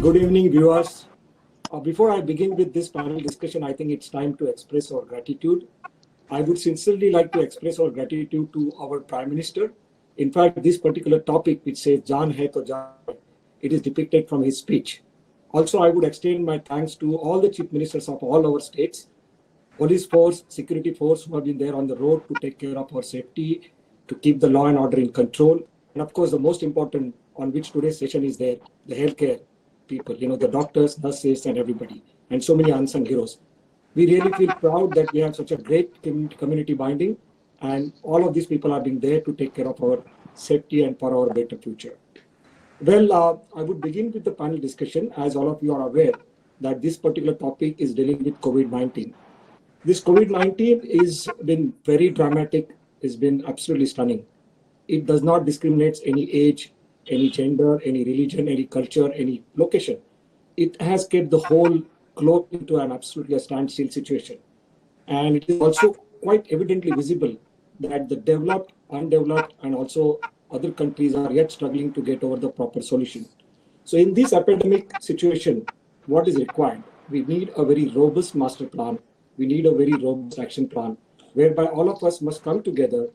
Good evening, viewers. Before I begin with this panel discussion, I think it's time to express our gratitude. I would sincerely like to express our gratitude to our Prime Minister. In fact, this particular topic, which says Jaan hai to Jaan, it is depicted from his speech. Also, I would extend my thanks to all the chief ministers of all our states, police force, security force who have been there on the road to take care of our safety, to keep the law and order in control. And of course, the most important on which today's session is there, the healthcare people, the doctors, nurses, and everybody, and so many unsung heroes. We really feel proud that we have such a great community binding, and all of these people are being there to take care of our safety and for our better future. Well, I would begin with the panel discussion. As all of you are aware, that this particular topic is dealing with COVID-19. This COVID-19 has been very dramatic, it's been absolutely stunning. It does not discriminate any age, any gender, any religion, any culture, any location. It has kept the whole globe into an absolutely a standstill situation. And it is also quite evidently visible that the developed, undeveloped, and also other countries are yet struggling to get over the proper solution. So in this epidemic situation, what is required? We need a very robust master plan. We need a very robust action plan, whereby all of us must come together.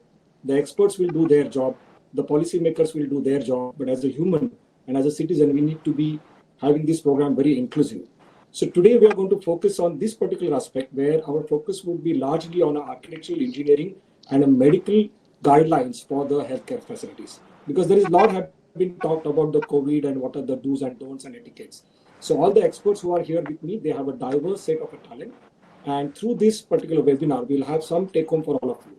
The experts will do their job, the policymakers will do their job, but as a human and as a citizen, we need to be having this program very inclusive. So today we are going to focus on this particular aspect, where our focus would be largely on architectural engineering and a medical guidelines for the healthcare facilities. Because there is a lot have been talked about the COVID and what are the do's and don'ts and etiquettes. So all the experts who are here with me, they have a diverse set of talent. And through this particular webinar, we'll have some take home for all of you.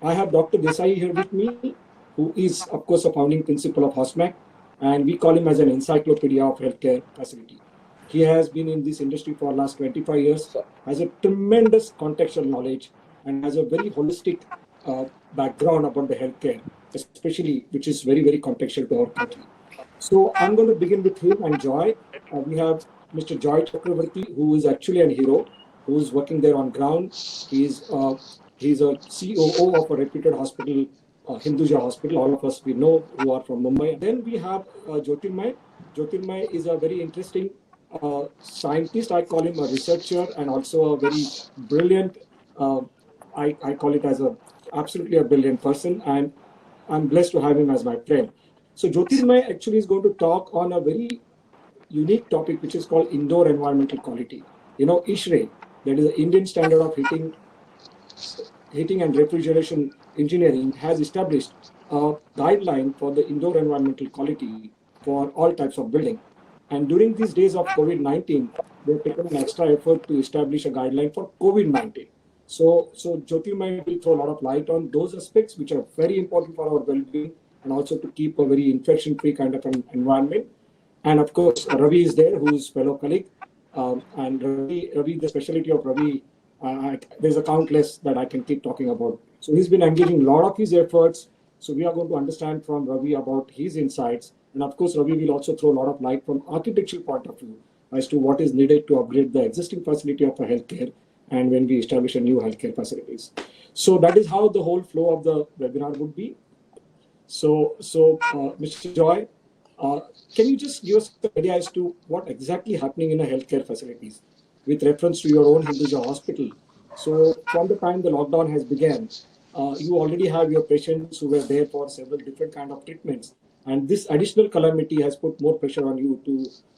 I have Dr. Desai here with me, who is, of course, a founding principal of Hosmac, and we call him as an encyclopedia of healthcare facility. He has been in this industry for the last 25 years, has a tremendous contextual knowledge, and has a very holistic background about the healthcare, especially, which is very, very contextual to our country. So I'm going to begin with him and Joy. We have Mr. Joy Chakraborty, who is actually a hero, who is working there on ground. He's a COO of a reputed hospital, Hinduja hospital. All of us we know who are from Mumbai. Then we have Jyotirmay. Jyotirmay is a very interesting scientist. I call him a researcher and also a very brilliant. I call it as absolutely a brilliant person, and I'm blessed to have him as my friend. So Jyotirmay actually is going to talk on a very unique topic, which is called indoor environmental quality. ISHRE, that is the Indian Standard of Heating and Refrigeration Engineering, has established a guideline for the indoor environmental quality for all types of building. And during these days of COVID-19, they've taken an extra effort to establish a guideline for COVID-19. So Jyotirmay will throw a lot of light on those aspects, which are very important for our well-being and also to keep a very infection-free kind of an environment. And of course, Ravi is there, who is fellow colleague. And Ravi, the specialty of Ravi, there's a countless that I can keep talking about. So he's been engaging a lot of his efforts. So we are going to understand from Ravi about his insights. And of course, Ravi will also throw a lot of light from architectural point of view as to what is needed to upgrade the existing facility of a healthcare and when we establish a new healthcare facilities. So that is how the whole flow of the webinar would be. So Mr. Joy, can you just give us an idea as to what exactly happening in a healthcare facilities with reference to your own Hinduja hospital? So from the time the lockdown has begun, you already have your patients who were there for several different kind of treatments. And this additional calamity has put more pressure on you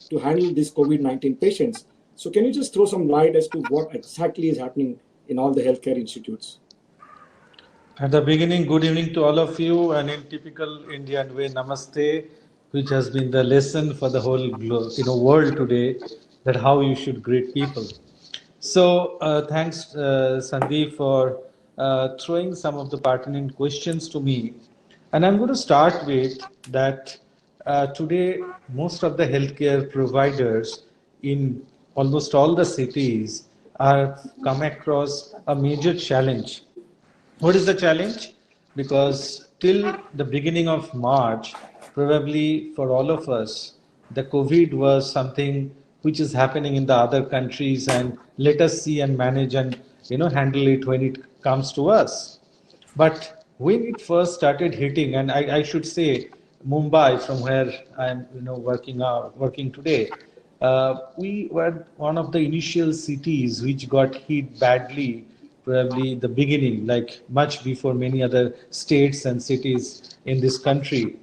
to handle these COVID-19 patients. So can you just throw some light as to what exactly is happening in all the healthcare institutes? At the beginning, good evening to all of you, and in typical Indian way, namaste, which has been the lesson for the whole world today, that how you should greet people. So thanks, Sandeep, for throwing some of the pertinent questions to me. And I'm going to start with that today, most of the healthcare providers in almost all the cities are come across a major challenge. What is the challenge? Because till the beginning of March, probably for all of us, the COVID was something which is happening in the other countries, and let us see and manage and handle it when it comes to us. But when it first started hitting, and I should say Mumbai, from where I'm working today, we were one of the initial cities which got hit badly, probably the beginning, like much before many other states and cities in this country.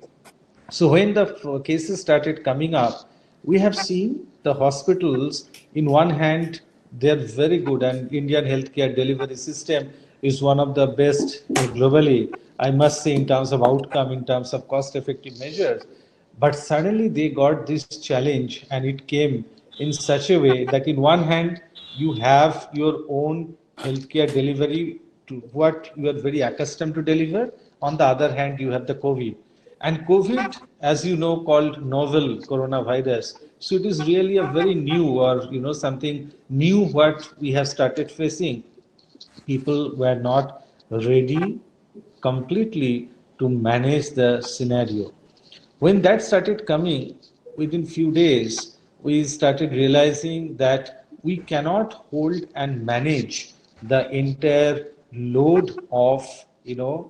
So when the cases started coming up, we have seen the hospitals. In one hand, they are very good, and Indian healthcare delivery system is one of the best globally. I must say, in terms of outcome, in terms of cost-effective measures. But suddenly they got this challenge, and it came in such a way that in one hand you have your own healthcare delivery to what you are very accustomed to deliver. On the other hand, you have the COVID. And COVID, as you know, called novel coronavirus. So it is really a very new, or something new what we have started facing. People were not ready completely to manage the scenario. When that started coming, within few days, we started realizing that we cannot hold and manage the entire load of uh,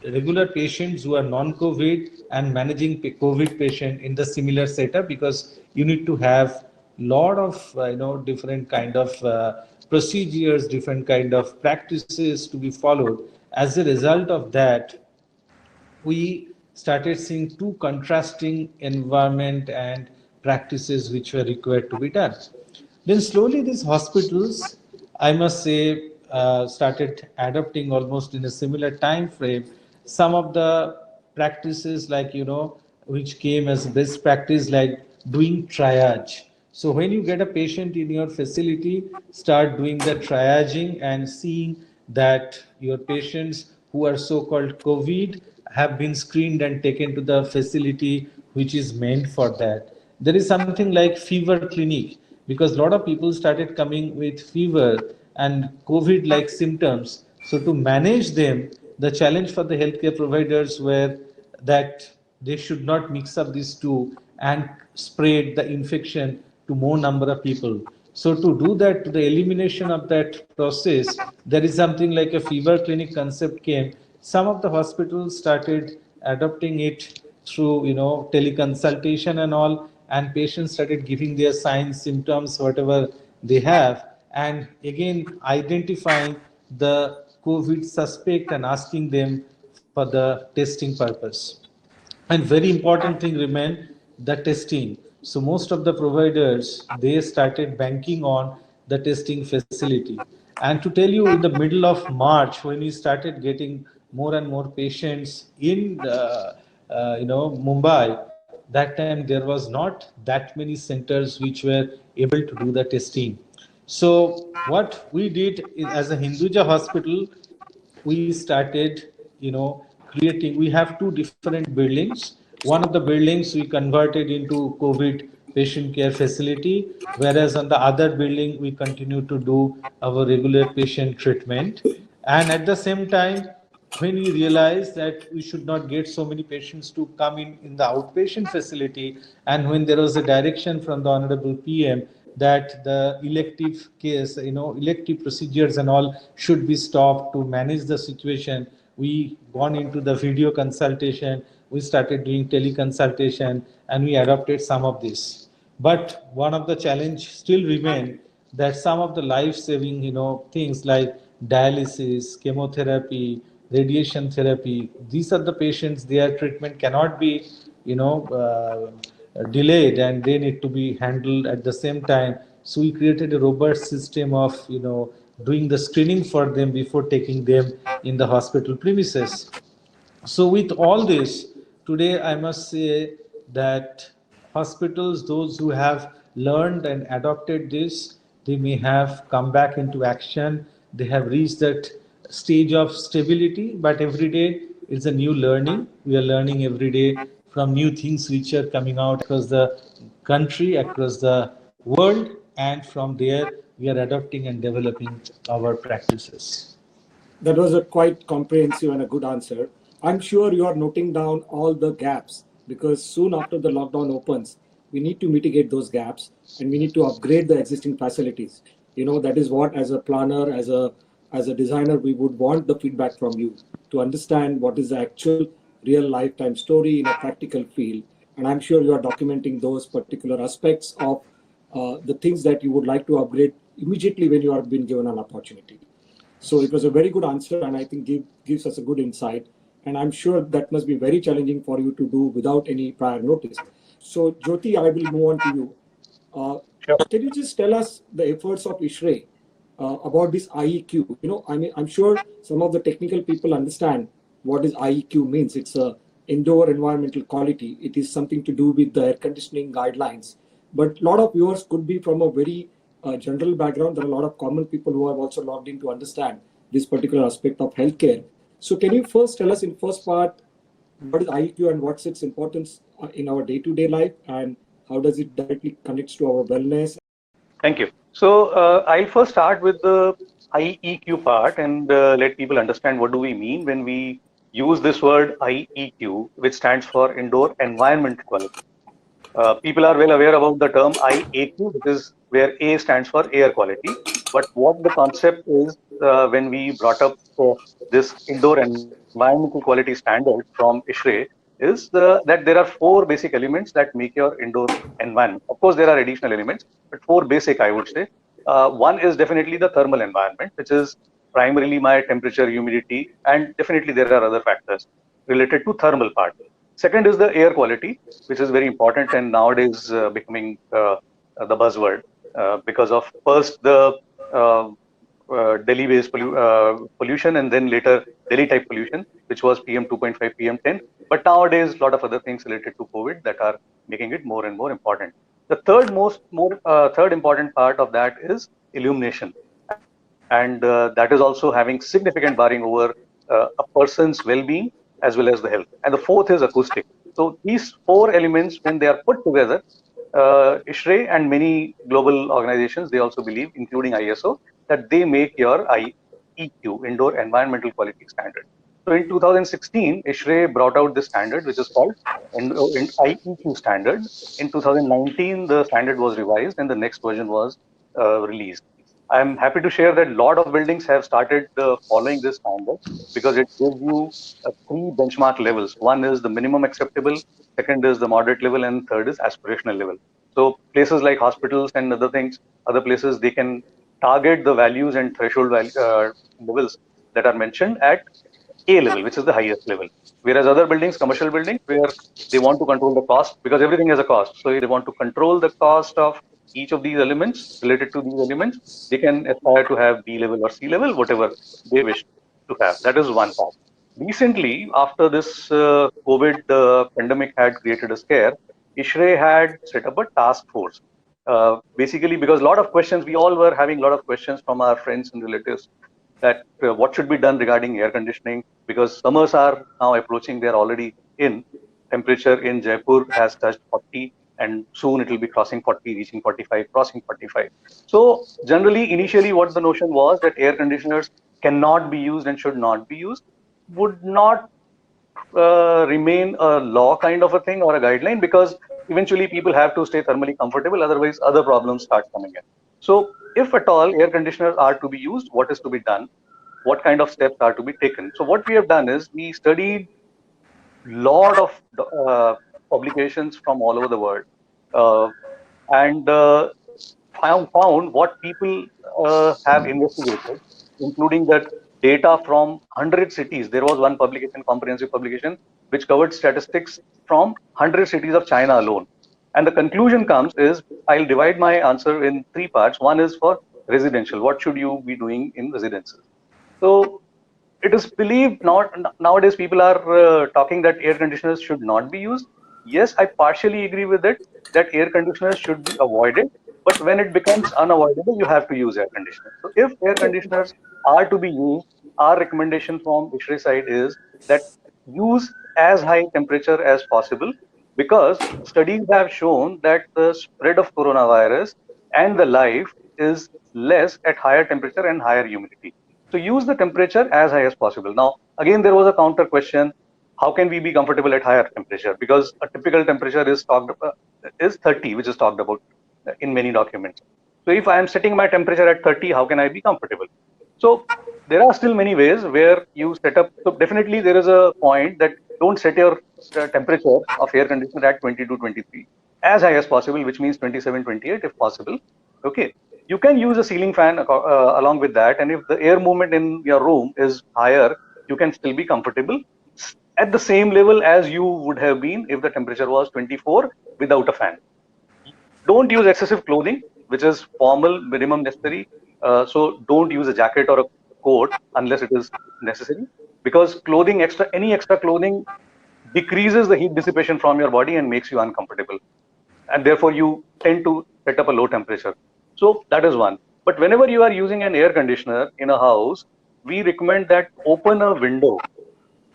regular patients who are non-COVID and managing COVID patient in the similar setup, because you need to have lot of different kind of procedures, different kind of practices to be followed. As a result of that, we started seeing two contrasting environment and practices which were required to be done. Then slowly these hospitals, I must say, started adopting almost in a similar time frame some of the practices, like which came as best practice, like doing triage. So when you get a patient in your facility, start doing the triaging and seeing that your patients who are so-called COVID have been screened and taken to the facility which is meant for that. There is something like fever clinic, because a lot of people started coming with fever and COVID like symptoms. So to manage them, the challenge for the healthcare providers were that they should not mix up these two and spread the infection to more number of people. So to do that, to the elimination of that process, there is something like a fever clinic concept came. Some of the hospitals started adopting it through teleconsultation and all, and patients started giving their signs, symptoms, whatever they have, and again identifying the COVID suspect and asking them for the testing purpose. And very important thing remain the testing. So most of the providers, they started banking on the testing facility. And to tell you, in the middle of March, when we started getting more and more patients in Mumbai, that time there was not that many centers which were able to do the testing. So what we did is, as a Hinduja hospital, we started creating. We have two different buildings. One of the buildings we converted into COVID patient care facility, whereas on the other building we continue to do our regular patient treatment. And at the same time, when we realized that we should not get so many patients to come in the outpatient facility, and when there was a direction from the honorable PM that the elective case, elective procedures and all should be stopped to manage the situation, we gone into the video consultation, we started doing teleconsultation, and we adopted some of this. But one of the challenge still remain, that some of the life-saving, things like dialysis, chemotherapy, radiation therapy, these are the patients, their treatment cannot be, delayed, and they need to be handled at the same time. So we created a robust system of, doing the screening for them before taking them in the hospital premises. So with all this, today I must say that hospitals, those who have learned and adopted this, they may have come back into action. They have reached that stage of stability, but every day it's a new learning. We are learning every day from new things which are coming out across the country, across the world, and from there we are adopting and developing our practices. That was a quite comprehensive and a good answer. I'm sure you are noting down all the gaps, because soon after the lockdown opens, we need to mitigate those gaps and we need to upgrade the existing facilities. That is what, as a planner, as a designer, we would want the feedback from you to understand what is the actual real lifetime story in a practical field. And I'm sure you are documenting those particular aspects of the things that you would like to upgrade immediately when you are being given an opportunity. So it was a very good answer, and I think gives us a good insight. And I'm sure that must be very challenging for you to do without any prior notice. So Jyoti, I will move on to you. Uh, Sure. can you just tell us the efforts of ISHRE about this IEQ? I mean, I'm sure some of the technical people understand what is IEQ means. It's a indoor environmental quality. It is something to do with the air conditioning guidelines. But a lot of viewers could be from a very general background. There are a lot of common people who have also logged in to understand this particular aspect of healthcare. So can you first tell us in first part what is IEQ and what's its importance in our day-to-day life, and how does it directly connects to our wellness? Thank you. So I'll first start with the IEQ part and let people understand what do we mean when we use this word IEQ, which stands for Indoor Environment Quality. People are well aware about the term IAQ, which is where A stands for air quality. But what the concept is when we brought up this indoor environmental quality standard from ISHRE is that there are four basic elements that make your indoor environment. Of course, there are additional elements, but four basic, I would say. One is definitely the thermal environment, which is primarily my temperature, humidity, and definitely there are other factors related to thermal part. Second is the air quality, which is very important and nowadays becoming the buzzword because of first the uh, Delhi-based pollution and then later Delhi-type pollution, which was PM 2.5, PM 10. But nowadays, a lot of other things related to COVID that are making it more and more important. The third important part of that is illumination, and that is also having significant bearing over a person's well-being as well as the health. And the fourth is acoustic. So these four elements, when they are put together, ISHRE and many global organizations, they also believe, including ISO, that they make your IEQ, Indoor Environmental Quality Standard. So in 2016, ISHRE brought out this standard, which is called IEQ standard. In 2019, the standard was revised and the next version was released. I'm happy to share that a lot of buildings have started following this standard because it gives you three benchmark levels. One is the minimum acceptable, second is the moderate level, and third is aspirational level. So places like hospitals and other things, other places, they can target the values and threshold levels that are mentioned at A level, which is the highest level. Whereas other buildings, commercial buildings, where they want to control the cost because everything has a cost. So if they want to control the cost of each of these elements related to these elements, they can aspire to have B level or C level, whatever they wish to have. That is one part. Recently, after this COVID pandemic had created a scare, ISHRE had set up a task force. Basically, because a lot of questions, we all were having a lot of questions from our friends and relatives that what should be done regarding air conditioning because summers are now approaching, they're already in. Temperature in Jaipur has touched 40 and soon it will be crossing 40, reaching 45, crossing 45. So generally, initially what the notion was that air conditioners cannot be used and should not be used would not remain a law kind of a thing or a guideline because eventually people have to stay thermally comfortable, otherwise other problems start coming in. So if at all air conditioners are to be used, what is to be done? What kind of steps are to be taken? So what we have done is we studied lot of publications from all over the world uh, and found what people have investigated, including the data from 100 cities. There was one publication, comprehensive publication, which covered statistics from 100 cities of China alone. And the conclusion comes is, I'll divide my answer in three parts. One is for residential. What should you be doing in residences? So it is believed not nowadays people are talking that air conditioners should not be used. Yes, I partially agree with it that air conditioners should be avoided, but when it becomes unavoidable, you have to use air conditioners. So if air conditioners are to be used, our recommendation from ISHRE side is that use as high temperature as possible because studies have shown that the spread of coronavirus and the life is less at higher temperature and higher humidity. So use the temperature as high as possible. Now, again, there was a counter question: how can we be comfortable at higher temperature? Because a typical temperature is 30, which is talked about in many documents. So if I am setting my temperature at 30, how can I be comfortable? So there are still many ways where you set up. So definitely there is a point that don't set your temperature of air conditioner at 20 to 23. as high as possible, which means 27, 28 if possible. Okay. You can use a ceiling fan along with that. And if the air movement in your room is higher, you can still be comfortable at the same level as you would have been if the temperature was 24 without a fan. Don't use excessive clothing, which is formal, minimum necessary. So don't use a jacket or a coat unless it is necessary, because any extra clothing decreases the heat dissipation from your body and makes you uncomfortable. And therefore you tend to set up a low temperature. So that is one. But whenever you are using an air conditioner in a house, we recommend that open a window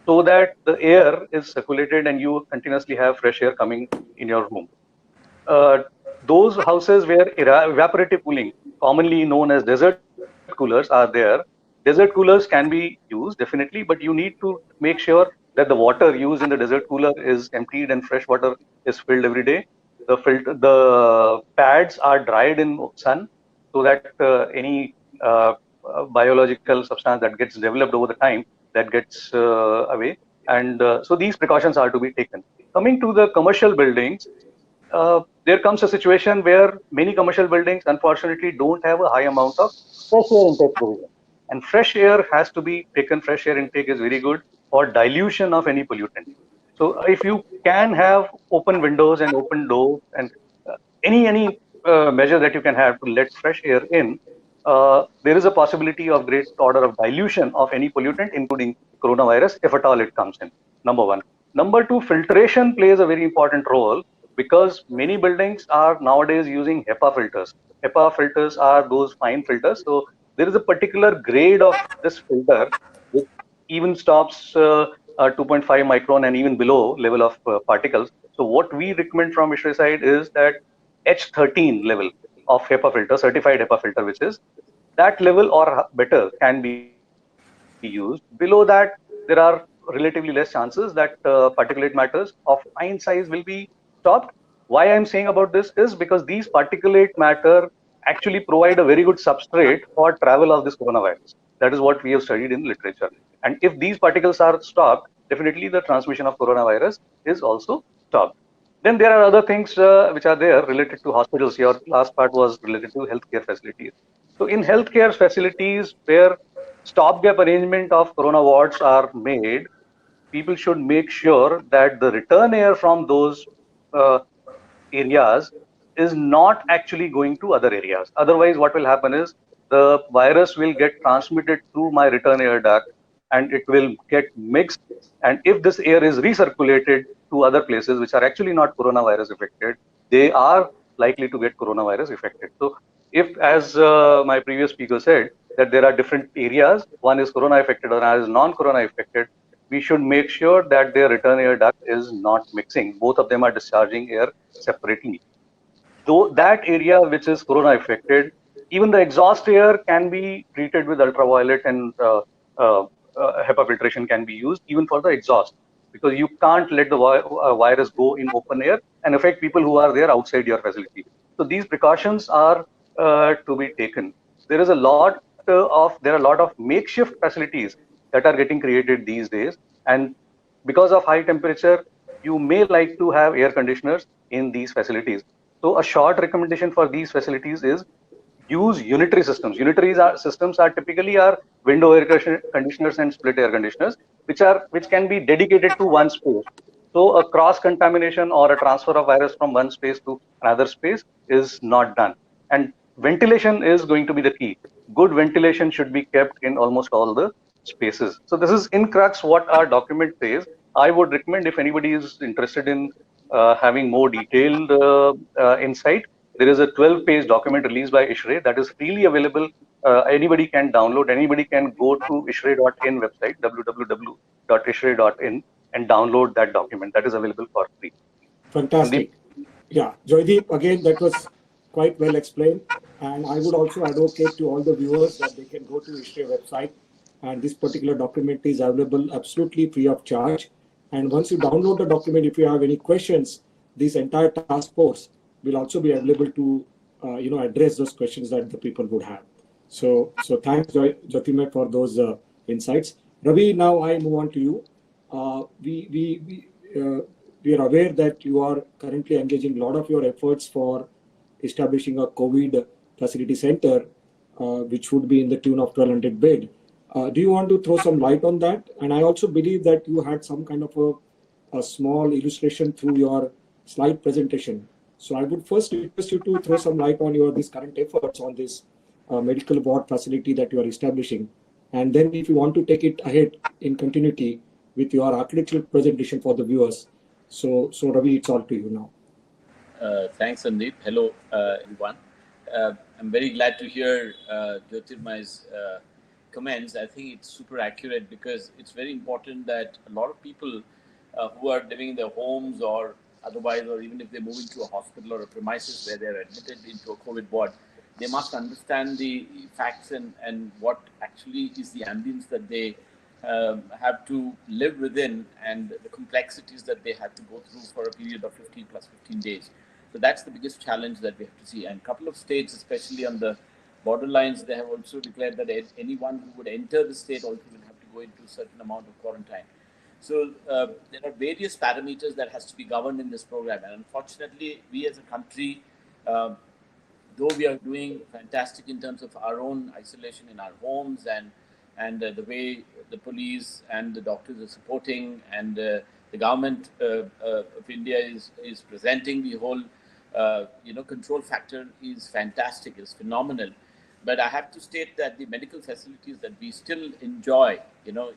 so that the air is circulated and you continuously have fresh air coming in your room. Those houses where evaporative cooling, commonly known as desert coolers, are there. Desert coolers can be used definitely, but you need to make sure that the water used in the desert cooler is emptied and fresh water is filled every day. The pads are dried in sun so that any biological substance that gets developed over the time that gets away. And so these precautions are to be taken. Coming to the commercial buildings, there comes a situation where many commercial buildings unfortunately don't have a high amount of fresh air intake provision. And fresh air has to be taken. Fresh air intake is very good for dilution of any pollutant. So if you can have open windows and open doors and any measure that you can have to let fresh air in, there is a possibility of great order of dilution of any pollutant, including coronavirus, if at all it comes in. Number one. Number two, filtration plays a very important role because many buildings are nowadays using Hepa filters. Hepa filters are those fine filters. So there is a particular grade of this filter which even stops 2.5 micron and even below level of particles. So what we recommend from Shikre side is that H13 level of Hepa filter, certified Hepa filter, which is that level or better can be used. Below that, there are relatively less chances that particulate matters of fine size will be stopped. Why I'm saying about this is because these particulate matter actually provide a very good substrate for travel of this coronavirus. That is what we have studied in literature. And if these particles are stopped, definitely the transmission of coronavirus is also stopped. Then there are other things which are there related to hospitals. Your last part was related to healthcare facilities. So in healthcare facilities where stopgap arrangement of corona wards are made, people should make sure that the return air from those uh, areas is not actually going to other areas. Otherwise, what will happen is the virus will get transmitted through my return air duct and it will get mixed. And if this air is recirculated to other places which are actually not coronavirus affected, they are likely to get coronavirus affected. So if, as my previous speaker said, that there are different areas, one is corona affected, another is non-corona affected, we should make sure that their return air duct is not mixing. Both of them are discharging air separately. Though that area which is corona affected, even the exhaust air can be treated with ultraviolet and HEPA filtration can be used even for the exhaust, because you can't let the virus go in open air and affect people who are there outside your facility. So these precautions are to be taken. There is a lot there are a lot of makeshift facilities that are getting created these days, and because of high temperature, you may like to have air conditioners in these facilities. So a short recommendation for these facilities is use unitary systems. Systems are typically window air conditioners and split air conditioners, which can be dedicated to one space. So a cross contamination or a transfer of virus from one space to another space is not done. And ventilation is going to be the key. Good ventilation should be kept in almost all the spaces. So this is in crux what our document says. I would recommend, if anybody is interested in having more detailed insight, there is a 12-page document released by Shikre that is freely available. Anybody can download. Anybody can go to shikre.in website, www.shikre.in, and download that document. That is available for free. Fantastic. Sandeep? Yeah, Joydeep, again, that was quite well explained. And I would also advocate to all the viewers that they can go to Shikre website, and this particular document is available absolutely free of charge. And once you download the document, if you have any questions, this entire task force will also be available to address those questions that the people would have. So thanks, Jyotirmay, for those insights. Ravi, now I move on to you. we are aware that you are currently engaging a lot of your efforts for establishing a COVID facility center, which would be in the tune of 1,200 bed. Do you want to throw some light on that? And I also believe that you had some kind of a small illustration through your slide presentation. So I would first request you to throw some light on your these current efforts on this medical ward facility that you are establishing. And then if you want to take it ahead in continuity with your architectural presentation for the viewers. So Ravi, it's all to you now. Thanks, Sandeep. Hello, everyone. I'm very glad to hear Jyotirmay's comments. I think it's super accurate because it's very important that a lot of people who are living in their homes or otherwise, or even if they move into a hospital or a premises where they're admitted into a COVID ward, they must understand the facts and what actually is the ambience that they have to live within and the complexities that they have to go through for a period of 15 plus 15 days. So that's the biggest challenge that we have to see. And a couple of states, especially on the borderlines, they have also declared that anyone who would enter the state also will have to go into a certain amount of quarantine. So there are various parameters that has to be governed in this program. And unfortunately, we as a country, though we are doing fantastic in terms of our own isolation in our homes and the way the police and the doctors are supporting and the government of India is presenting the whole control factor is fantastic, is phenomenal. But I have to state that the medical facilities that we still enjoy,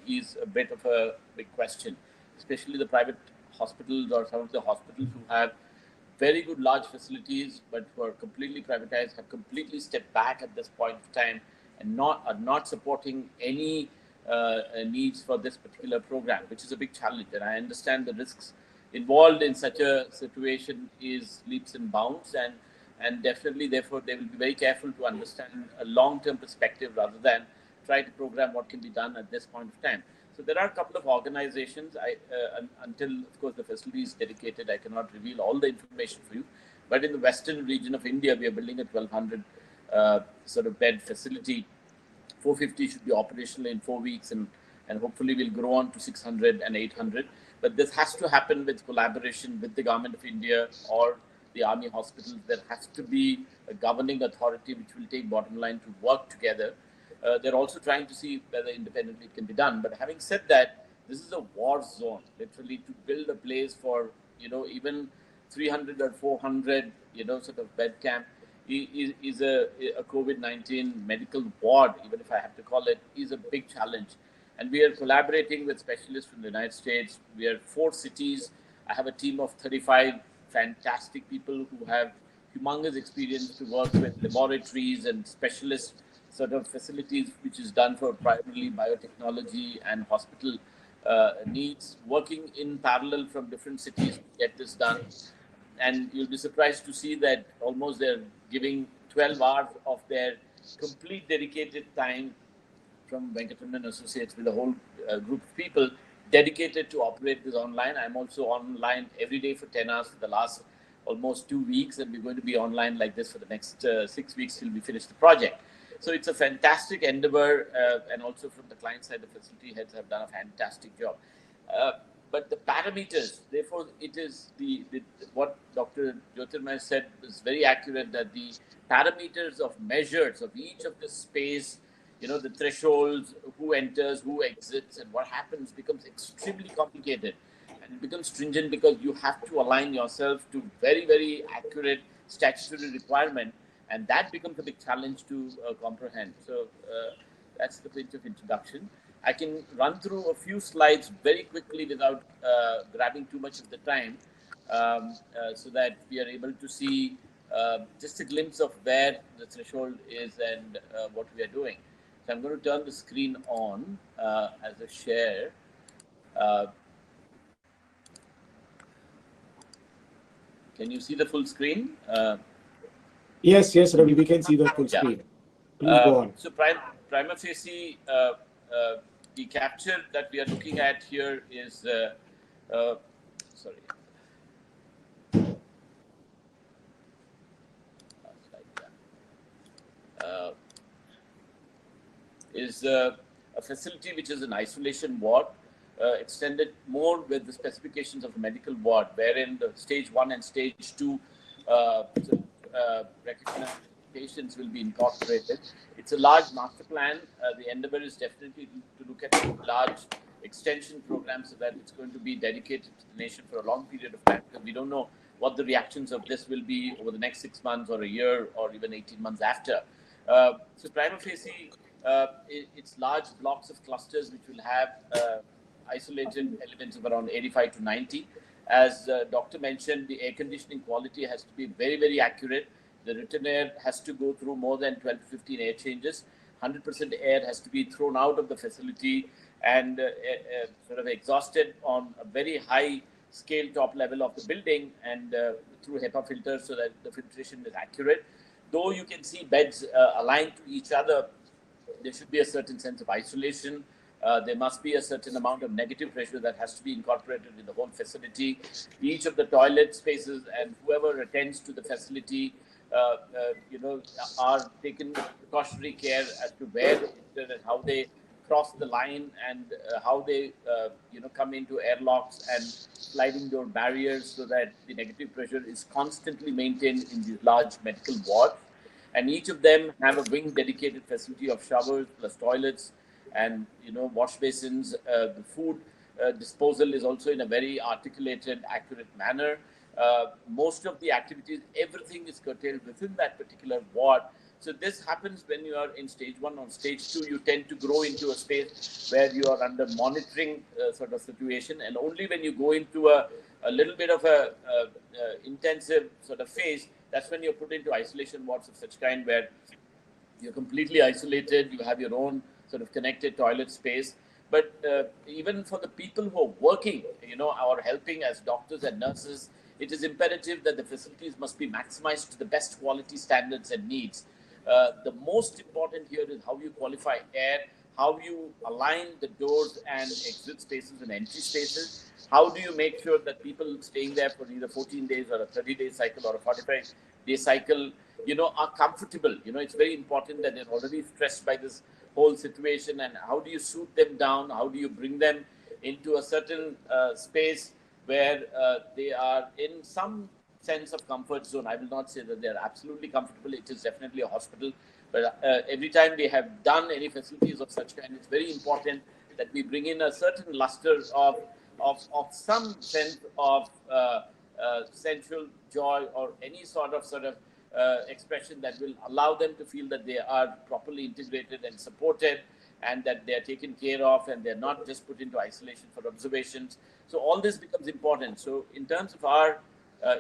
is a bit of a big question, especially the private hospitals or some of the hospitals who have very good large facilities, but who are completely privatized, have completely stepped back at this point of time and are not supporting any needs for this particular program, which is a big challenge. And I understand the risks involved in such a situation is leaps and bounds, and definitely, therefore, they will be very careful to understand a long-term perspective rather than try to program what can be done at this point of time. So there are a couple of organizations. Until, of course, the facility is dedicated, I cannot reveal all the information for you. But in the western region of India, we are building a 1,200 sort of bed facility. 450 should be operational in 4 weeks, and hopefully we'll grow on to 600 and 800. But this has to happen with collaboration with the government of India or the army hospitals. There has to be a governing authority which will take bottom line to work together. They're also trying to see whether independently it can be done. But having said that, this is a war zone, literally, to build a place for, even 300 or 400, sort of bed camp is a COVID-19 medical ward, even if I have to call it, is a big challenge. And we are collaborating with specialists from the United States. We are 4 cities. I have a team of 35 fantastic people who have humongous experience to work with laboratories and specialist sort of facilities, which is done for primarily biotechnology and hospital needs, working in parallel from different cities to get this done. And you'll be surprised to see that almost they're giving 12 hours of their complete dedicated time from Venkataraman Associates with a whole group of people dedicated to operate this online. I'm also online every day for 10 hours for the last almost 2 weeks, and we're going to be online like this for the next 6 weeks till we finish the project. So it's a fantastic endeavor, and also from the client side, the facility heads have done a fantastic job. But the parameters, therefore, it is what Dr. Jyotirmay said is very accurate, that the parameters of measures of each of the space, the thresholds, who enters, who exits, and what happens becomes extremely complicated. And it becomes stringent because you have to align yourself to very, very accurate statutory requirement. And that becomes a big challenge to comprehend. So that's the bit of introduction. I can run through a few slides very quickly without grabbing too much of the time, so that we are able to see just a glimpse of where the threshold is and what we are doing. So I'm going to turn the screen on as a share. Can you see the full screen? Yes, Ravi, we can see the full screen. Please go on. So prima facie, the capture that we are looking at here is, sorry. Is a facility which is an isolation ward. extended more with the specifications of the medical ward, wherein the stage 1 and stage 2 recognized patients will be incorporated. It's a large master plan. The endeavor is definitely to look at a large extension program so that it's going to be dedicated to the nation for a long period of time, because we don't know what the reactions of this will be over the next 6 months or a year or even 18 months after. So prima facie, it's large blocks of clusters which will have isolated elements of around 85 to 90. As doctor mentioned, the air conditioning quality has to be very, very accurate. The return air has to go through more than 12 to 15 air changes. 100% air has to be thrown out of the facility and sort of exhausted on a very high scale top level of the building and through HEPA filters so that the filtration is accurate. Though you can see beds aligned to each other, there should be a certain sense of isolation. There must be a certain amount of negative pressure that has to be incorporated in the whole facility. Each of the toilet spaces and whoever attends to the facility, are taken precautionary care as to where and how they cross the line and how they, come into airlocks and sliding door barriers so that the negative pressure is constantly maintained in these large medical wards. And each of them have a wing dedicated facility of showers plus toilets and wash basins. The food disposal is also in a very articulated, accurate manner. Most of the activities, everything is curtailed within that particular ward. So this happens when you are in stage 1. On stage 2, you tend to grow into a space where you are under monitoring sort of situation, and only when you go into a little bit of a intensive sort of phase, that's when you're put into isolation wards of such kind where you're completely isolated, you have your own sort of connected toilet space. But even for the people who are working, or helping as doctors and nurses, it is imperative that the facilities must be maximized to the best quality standards and needs. The most important here is how you qualify air, how you align the doors and exit spaces and entry spaces. How do you make sure that people staying there for either 14 days or a 30-day cycle or a 45-day cycle, are comfortable? It's very important that they're already stressed by this whole situation, and how do you suit them down? How do you bring them into a certain space where they are in some sense of comfort zone? I will not say that they're absolutely comfortable. It is definitely a hospital. But every time we have done any facilities of such kind, it's very important that we bring in a certain luster of some sense of sensual joy or any sort of expression that will allow them to feel that they are properly integrated and supported and that they are taken care of and they're not just put into isolation for observations. So all this becomes important. So in terms of our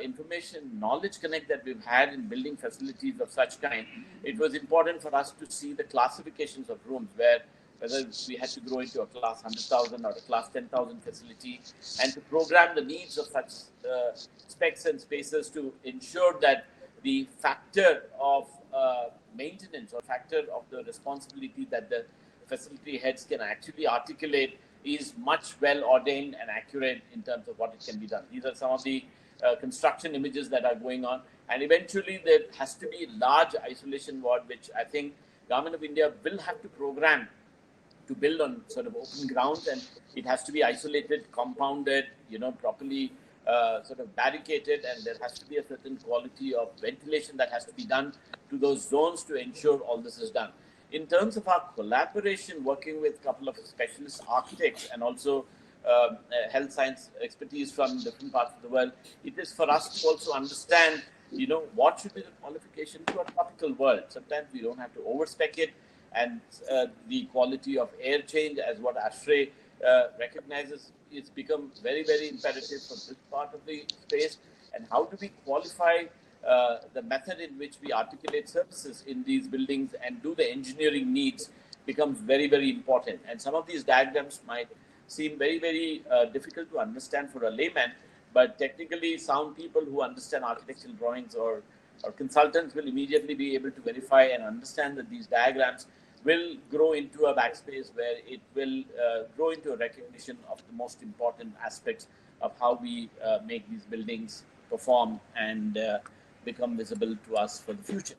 information knowledge connect that we've had in building facilities of such kind, it was important for us to see the classifications of rooms, whether we had to grow into a class 100,000 or a class 10,000 facility, and to program the needs of such specs and spaces to ensure that the factor of maintenance or factor of the responsibility that the facility heads can actually articulate is much well ordained and accurate in terms of what it can be done. These are some of the construction images that are going on, and eventually there has to be large isolation ward, which I think Government of India will have to program to build on sort of open grounds, and it has to be isolated, compounded, properly sort of barricaded, and there has to be a certain quality of ventilation that has to be done to those zones to ensure all this is done. In terms of our collaboration, working with a couple of specialist architects and also health science expertise from different parts of the world, it is for us to also understand, what should be the qualification to a tropical world. Sometimes we don't have to overspec it, and the quality of air change, as what Ashray recognizes, it's become very, very imperative for this part of the space. And how do we qualify the method in which we articulate services in these buildings and do the engineering needs becomes very, very important. And some of these diagrams might seem very, very difficult to understand for a layman, but technically sound people who understand architectural drawings or consultants will immediately be able to verify and understand that these diagrams will grow into a backspace where it will grow into a recognition of the most important aspects of how we make these buildings perform and become visible to us for the future.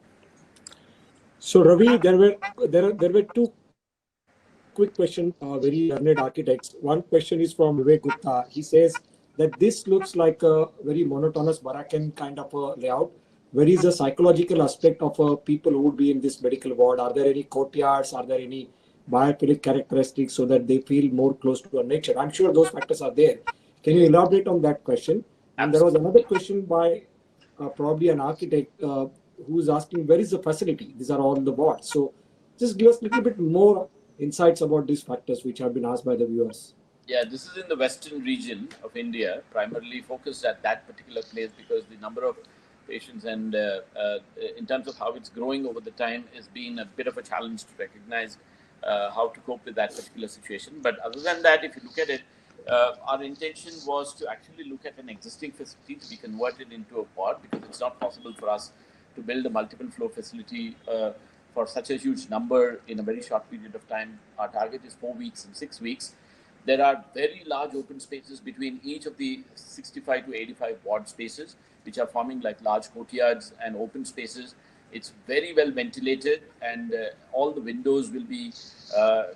So Ravi, there were two quick question, very learned architects. One question is from Vivek Gupta. He says that this looks like a very monotonous Barakan kind of a layout. Where is the psychological aspect of people who would be in this medical ward? Are there any courtyards? Are there any biophilic characteristics so that they feel more close to nature? I'm sure those factors are there. Can you elaborate on that question? And there was another question by probably an architect who's asking, where is the facility? These are all the wards. So just give us a little bit more insights about these factors which have been asked by the viewers. Yeah, this is in the western region of India, primarily focused at that particular place because the number of patients and in terms of how it's growing over the time has been a bit of a challenge to recognize how to cope with that particular situation. But other than that, if you look at it, our intention was to actually look at an existing facility to be converted into a pod because it's not possible for us to build a multiple floor facility for such a huge number in a very short period of time. Our target is 4 weeks and 6 weeks. There are very large open spaces between each of the 65 to 85 ward spaces, which are forming like large courtyards and open spaces. It's very well ventilated and all the windows will be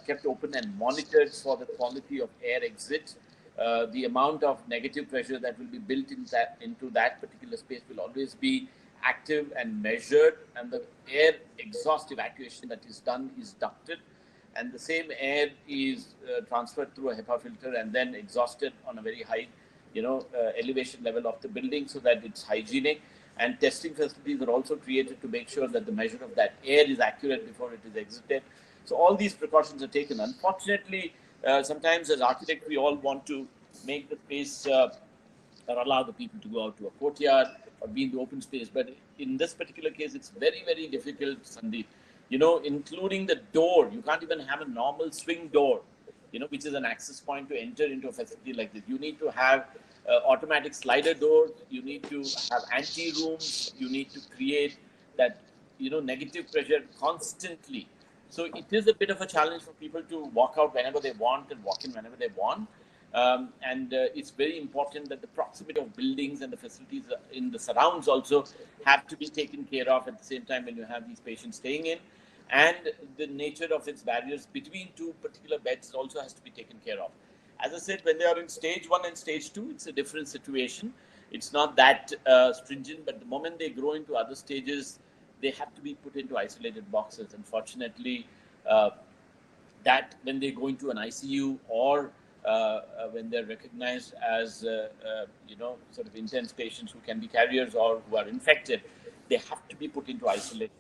kept open and monitored for the quality of air exit. The amount of negative pressure that will be built into that particular space will always be active and measured, and the air exhaust evacuation that is done is ducted, and the same air is transferred through a Hepa filter and then exhausted on a very high, elevation level of the building so that it's hygienic. And testing facilities are also created to make sure that the measure of that air is accurate before it is exited. So all these precautions are taken. Unfortunately, sometimes as architects, we all want to make the space or allow the people to go out to a courtyard or be in the open space. But in this particular case, it's very, very difficult, Sandeep. Including the door, you can't even have a normal swing door, which is an access point to enter into a facility like this. You need to have automatic slider doors. You need to have anti-rooms. You need to create that, negative pressure constantly. So it is a bit of a challenge for people to walk out whenever they want and walk in whenever they want. And it's very important that the proximity of buildings and the facilities in the surrounds also have to be taken care of at the same time when you have these patients staying in. And the nature of its barriers between two particular beds also has to be taken care of. As I said, when they are in stage 1 and stage 2, it's a different situation. It's not that stringent, but the moment they grow into other stages, they have to be put into isolated boxes. Unfortunately, that when they go into an ICU or when they're recognized as, sort of intense patients who can be carriers or who are infected, they have to be put into isolation.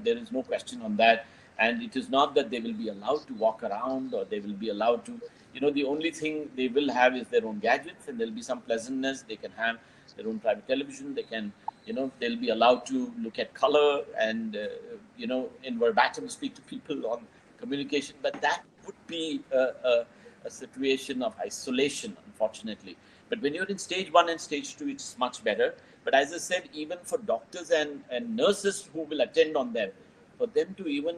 There is no question on that. And it is not that they will be allowed to walk around or they will be allowed to, the only thing they will have is their own gadgets and there'll be some pleasantness. They can have their own private television. They can, they'll be allowed to look at color and, in verbatim speak to people on communication. But that would be a situation of isolation, unfortunately. But when you're in stage 1 and stage 2, it's much better. But as I said, even for doctors and nurses who will attend on them, for them to even,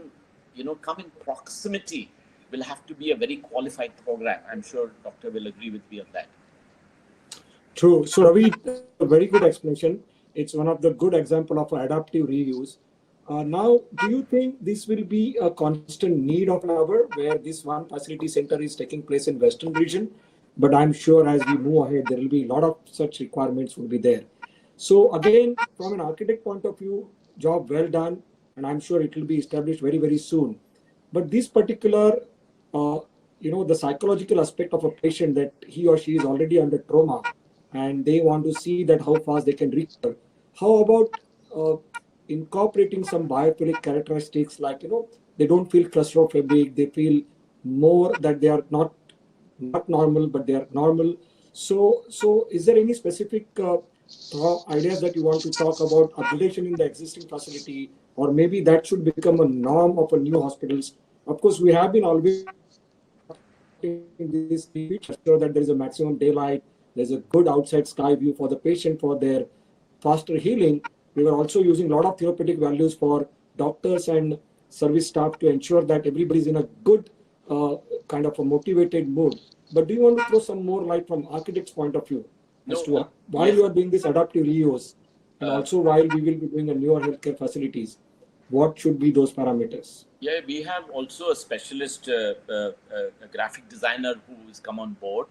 come in proximity will have to be a very qualified program. I'm sure doctor will agree with me on that. True. So Ravi, a very good explanation. It's one of the good example of adaptive reuse. Now, do you think this will be a constant need of an hour where this one facility center is taking place in Western region? But I'm sure as we move ahead, there will be a lot of such requirements will be there. So again, from an architect point of view, job well done, and I'm sure it will be established very, very soon. But this particular, the psychological aspect of a patient that he or she is already under trauma, and they want to see that how fast they can recover. How about incorporating some biophilic characteristics like, they don't feel claustrophobic, they feel more that they are not normal, but they are normal. So is there any specific ideas that you want to talk about upgradation in the existing facility, or maybe that should become a norm of a new hospitals? Of course, we have been always this sure that there is a maximum daylight, there's a good outside sky view for the patient for their faster healing. We were also using a lot of therapeutic values for doctors and service staff to ensure that everybody's in a good kind of a motivated mood. But do you want to throw some more light from architect's point of view as to why you are doing this adaptive reuse, and also while we will be doing a newer healthcare facilities, what should be those parameters? Yeah, we have also a specialist, a graphic designer who has come on board.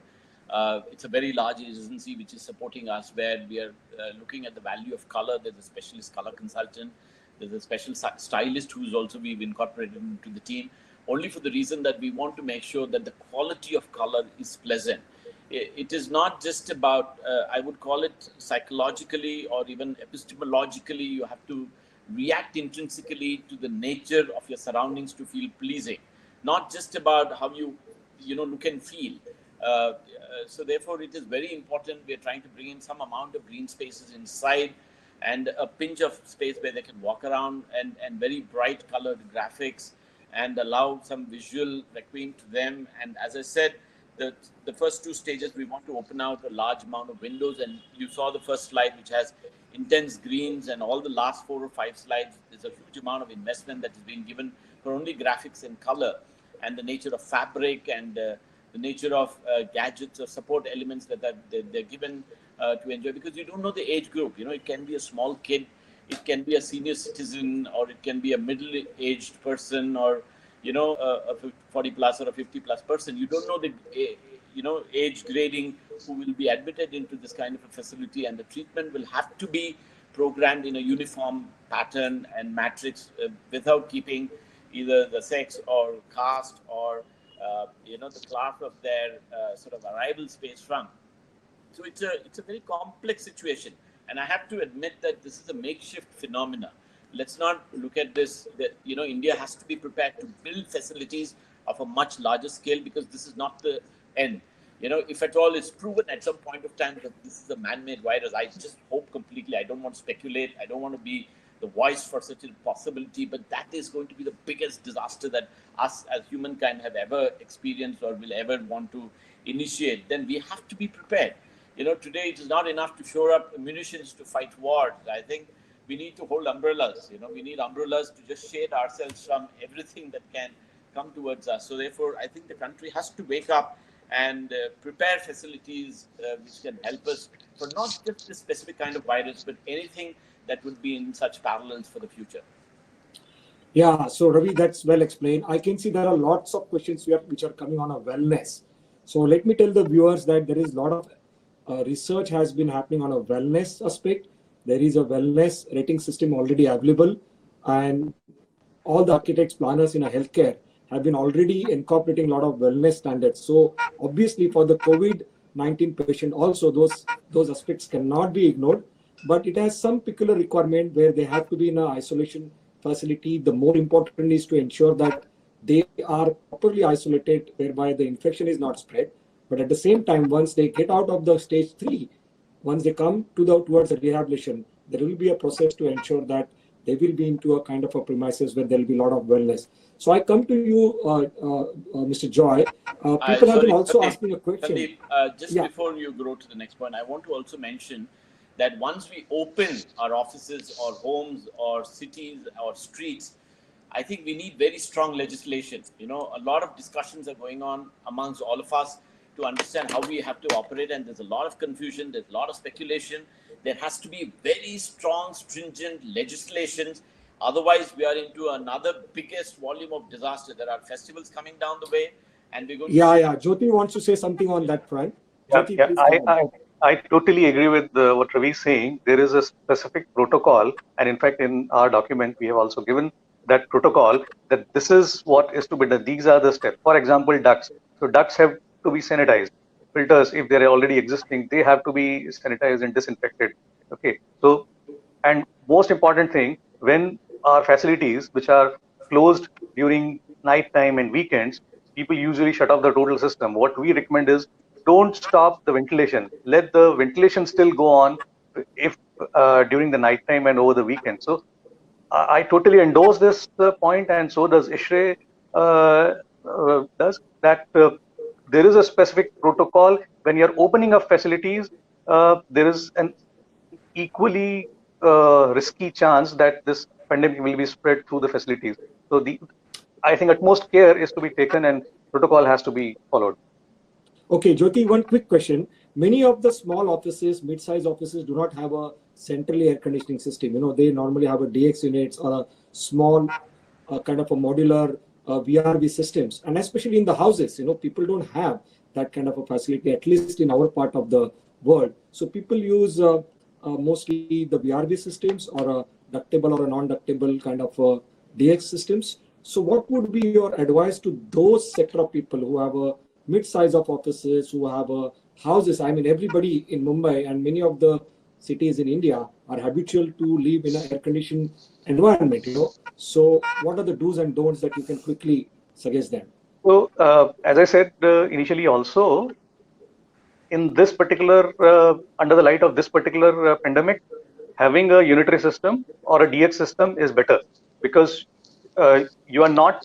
It's a very large agency which is supporting us, where we are looking at the value of color. There's a specialist color consultant. There's a special stylist who's also we've incorporated into the team, only for the reason that we want to make sure that the quality of color is pleasant. It is not just about, I would call it psychologically or even epistemologically, you have to react intrinsically to the nature of your surroundings to feel pleasing, not just about how you know, look and feel. So therefore, it is very important. We are trying to bring in some amount of green spaces inside, and a pinch of space where they can walk around, and very bright colored graphics, and allow some visual requiem to them. And as I said, the first two stages, we want to open out a large amount of windows. And you saw the first slide, which has intense greens, and all the last 4 or 5 slides, there's a huge amount of investment that is being given for only graphics and color, and the nature of fabric, and the nature of gadgets or support elements that they're given to enjoy, because you don't know the age group. You know, it can be a small kid, it can be a senior citizen, or it can be a middle-aged person, or you know, a 40 plus or a 50 plus person. You don't know the age grading who will be admitted into this kind of a facility, and the treatment will have to be programmed in a uniform pattern and matrix, without keeping either the sex or caste or the class of their sort of arrival space from. So it's a very complex situation, and I have to admit that this is a makeshift phenomena. Let's not look at this that India has to be prepared to build facilities of a much larger scale, because this is not the end. If at all it's proven at some point of time that this is a man-made virus, I just hope completely. I don't want to speculate. I don't want to be the voice for such a possibility, but that is going to be the biggest disaster that us as humankind have ever experienced or will ever want to initiate. Then we have to be prepared. Today it is not enough to shore up munitions to fight wars. I think we need to hold umbrellas. We need umbrellas to just shade ourselves from everything that can come towards us. So therefore, I think the country has to wake up and prepare facilities which can help us for not just this specific kind of virus, but anything that would be in such parallels for the future. Yeah, so Ravi, that's well explained. I can see there are lots of questions which are coming on a wellness. So let me tell the viewers that there is a lot of research has been happening on a wellness aspect. There is a wellness rating system already available, and all the architects, planners in a healthcare have been already incorporating a lot of wellness standards. So obviously for the COVID-19 patient also, those aspects cannot be ignored, but it has some peculiar requirement where they have to be in an isolation facility. The more important is to ensure that they are properly isolated, whereby the infection is not spread. But at the same time, once they get out of the stage 3, once they come towards the rehabilitation, there will be a process to ensure that they will be into a kind of a premises where there will be a lot of wellness. So I come to you, Mr. Joy. People have been also asking a question. Sandeep, before you go to the next point, I want to also mention that once we open our offices or homes or cities or streets, I think we need very strong legislation. A lot of discussions are going on amongst all of us to understand how we have to operate, and there's a lot of confusion, there's a lot of speculation. There has to be very strong, stringent legislations. Otherwise, we are into another biggest volume of disaster. There are festivals coming down the way, and we're going to... Jyoti wants to say something on that front. Jyoti, I totally agree with what Ravi is saying. There is a specific protocol, and in fact, in our document, we have also given that protocol that this is what is to be done. These are the steps. For example, ducts. So ducts have to be sanitized. Filters, if they're already existing, they have to be sanitized and disinfected. Okay. So, and most important thing, when our facilities, which are closed during night time and weekends, people usually shut off the total system. What we recommend is don't stop the ventilation. Let the ventilation still go on if during the night time and over the weekend. So I totally endorse this point, and so does Shikre. Does that there is a specific protocol when you're opening up facilities. There is an equally risky chance that this pandemic will be spread through the facilities. So I think utmost care is to be taken, and protocol has to be followed. Okay, Jyoti, one quick question. Many of the small offices, mid-size offices do not have a centrally air conditioning system. They normally have a DX units or a small kind of a modular VRV systems, and especially in the houses, people don't have that kind of a facility, at least in our part of the world. So people use mostly the VRV systems or a ductable or a non-ductable kind of DX systems. So what would be your advice to those sector of people who have a mid-size of offices, who have houses? I mean, everybody in Mumbai and many of the cities in India are habitual to live in an air-conditioned environment, So what are the do's and don'ts that you can quickly suggest them? So, as I said initially also, in this particular, under the light of this particular pandemic, having a unitary system or a DX system is better, because you are not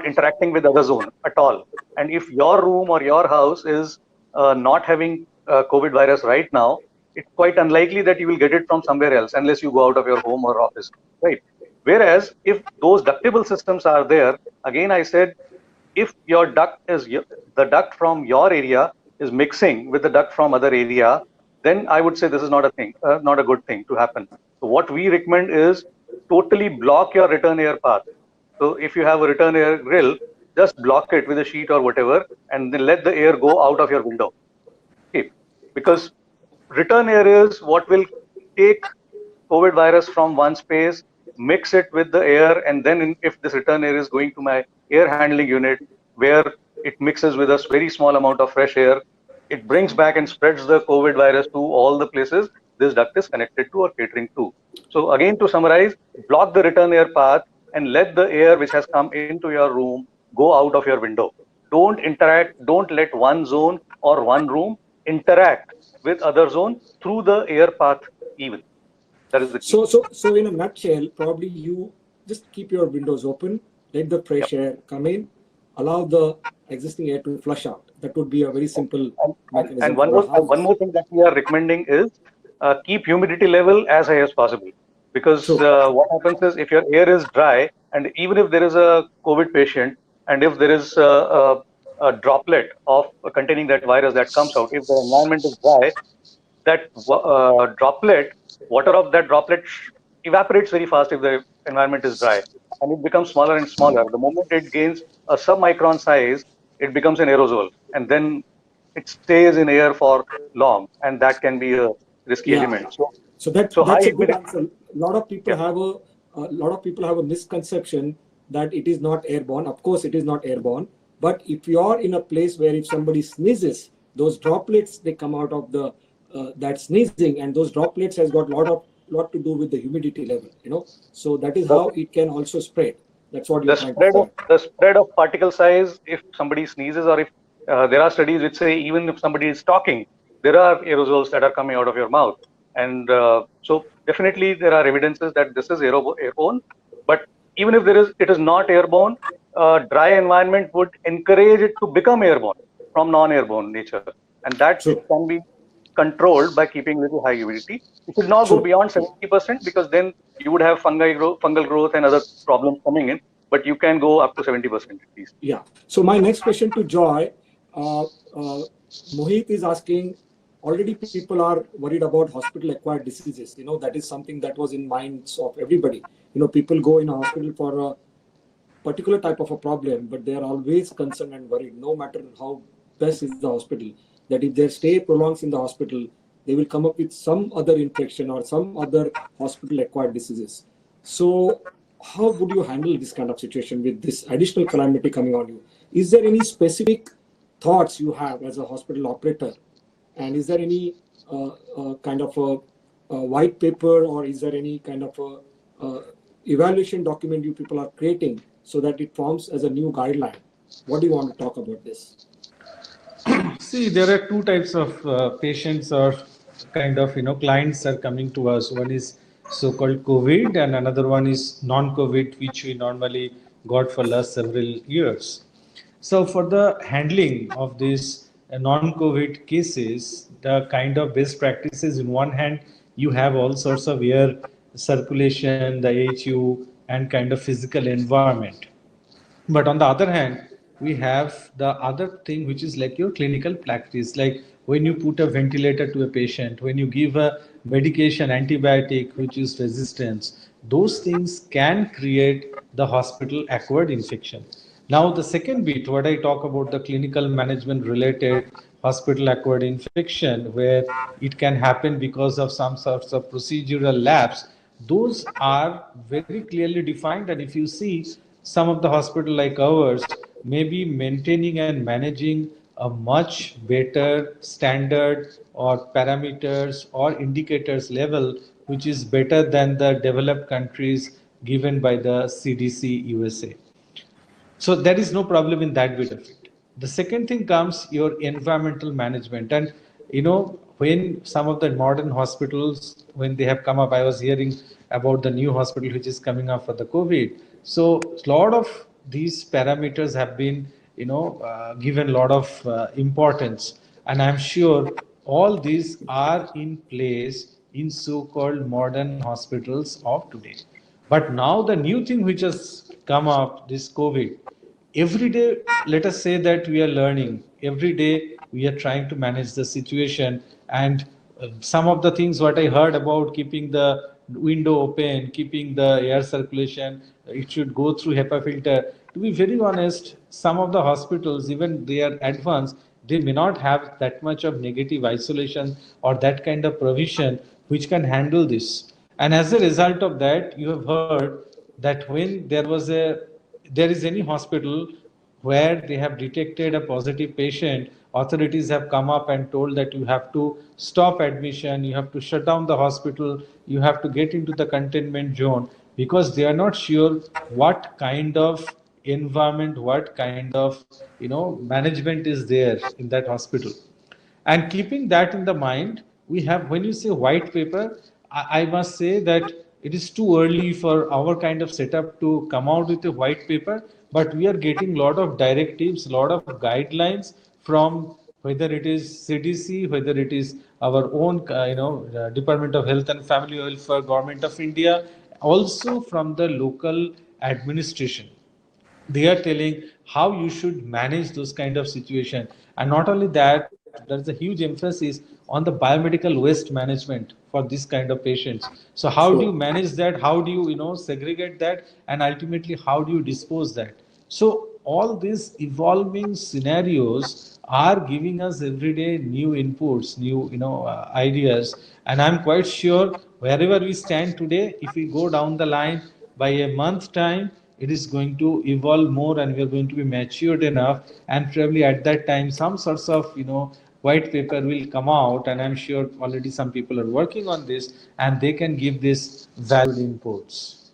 interacting with other zone at all. And if your room or your house is not having COVID virus right now, it's quite unlikely that you will get it from somewhere else unless you go out of your home or office, right? Whereas if those ductable systems are there, again, I said, if your the duct from your area is mixing with the duct from other area, then I would say this is not a thing, not a good thing to happen. So what we recommend is totally block your return air path. So if you have a return air grill, just block it with a sheet or whatever, and then let the air go out of your window. Okay, because return air is what will take COVID virus from one space, mix it with the air, and then if this return air is going to my air handling unit, where it mixes with a very small amount of fresh air, it brings back and spreads the COVID virus to all the places this duct is connected to or catering to. So again, to summarize, block the return air path and let the air which has come into your room go out of your window. Don't interact, don't let one zone or one room interact with other zone through the air path even. That is the key. So in a nutshell, probably you just keep your windows open, let the fresh air come in, allow the existing air to flush out. That would be a very simple mechanism. And one more thing that we are recommending is keep humidity level as high as possible. Because what happens is, if your air is dry, and even if there is a COVID patient, and if there is a droplet of containing that virus that comes out, if the environment is dry, that droplet, water of that droplet evaporates very fast if the environment is dry, and it becomes smaller and smaller. The moment it gains a sub-micron size, it becomes an aerosol, and then it stays in air for long, and that can be a risky element. So that's a good answer. A lot of people have a misconception that it is not airborne. Of course, it is not airborne. But if you are in a place where if somebody sneezes, those droplets, they come out of the that sneezing, and those droplets has got lot to do with the humidity level, So that is how it can also spread. That's what you're trying to say. The spread of particle size, if somebody sneezes, or if there are studies which say even if somebody is talking, there are aerosols that are coming out of your mouth. And so definitely there are evidences that this is airborne. But even if it is not airborne, dry environment would encourage it to become airborne from non-airborne nature. And that can be controlled by keeping little high humidity. It should not go beyond 70%, because then you would have fungal growth and other problems coming in. But you can go up to 70% at least. Yeah. So my next question to Joy, Mohit is asking, already people are worried about hospital-acquired diseases. That is something that was in minds of everybody. People go in a hospital for a particular type of a problem, but they are always concerned and worried, no matter how best is the hospital, that if their stay prolongs in the hospital, they will come up with some other infection or some other hospital-acquired diseases. So how would you handle this kind of situation with this additional calamity coming on you? Is there any specific thoughts you have as a hospital operator? And is there any kind of a white paper, or is there any kind of a evaluation document you people are creating so that it forms as a new guideline? What do you want to talk about this? See, there are two types of patients or kind of clients are coming to us. One is so-called COVID, and another one is non-COVID, which we normally got for last several years. So for the handling of these non-COVID cases, the kind of best practices, in one hand, you have all sorts of air circulation, the AHU, and kind of physical environment. But on the other hand, we have the other thing, which is like your clinical practice, like when you put a ventilator to a patient, when you give a medication, antibiotic, which is resistance, those things can create the hospital acquired infection. Now, the second bit, what I talk about the clinical management related hospital acquired infection, where it can happen because of some sorts of procedural lapse, those are very clearly defined. And if you see some of the hospital like ours, maybe maintaining and managing a much better standard or parameters or indicators level, which is better than the developed countries given by the CDC USA. So there is no problem in that bit of it. The second thing comes your environmental management. And when some of the modern hospitals, when they have come up, I was hearing about the new hospital which is coming up for the COVID. So a lot of these parameters have been given a lot of importance. And I'm sure all these are in place in so-called modern hospitals of today. But now the new thing which has come up, this COVID, every day, let us say that we are learning. Every day we are trying to manage the situation. And some of the things what I heard about keeping the window open, keeping the air circulation, it should go through HEPA filter. To be very honest, some of the hospitals, even they are advanced, they may not have that much of negative isolation or that kind of provision which can handle this. And as a result of that, you have heard that when there is any hospital where they have detected a positive patient, authorities have come up and told that you have to stop admission, you have to shut down the hospital, you have to get into the containment zone, because they are not sure what kind of environment, what kind of management is there in that hospital. And keeping that in the mind, we have, when you say white paper, I must say that it is too early for our kind of setup to come out with a white paper, but we are getting a lot of directives, a lot of guidelines from, whether it is CDC, whether it is our own, Department of Health and Family Welfare, Government of India, also from the local administration. They are telling how you should manage those kind of situation. And not only that, there is a huge emphasis on the biomedical waste management for this kind of patients. So how do you Sure. manage that? How do you segregate that? And ultimately, how do you dispose that? So all these evolving scenarios are giving us every day new inputs, new ideas. And I'm quite sure wherever we stand today, if we go down the line, by a month time, it is going to evolve more and we are going to be matured enough, and probably at that time some sorts of white paper will come out, and I'm sure already some people are working on this and they can give this valued inputs.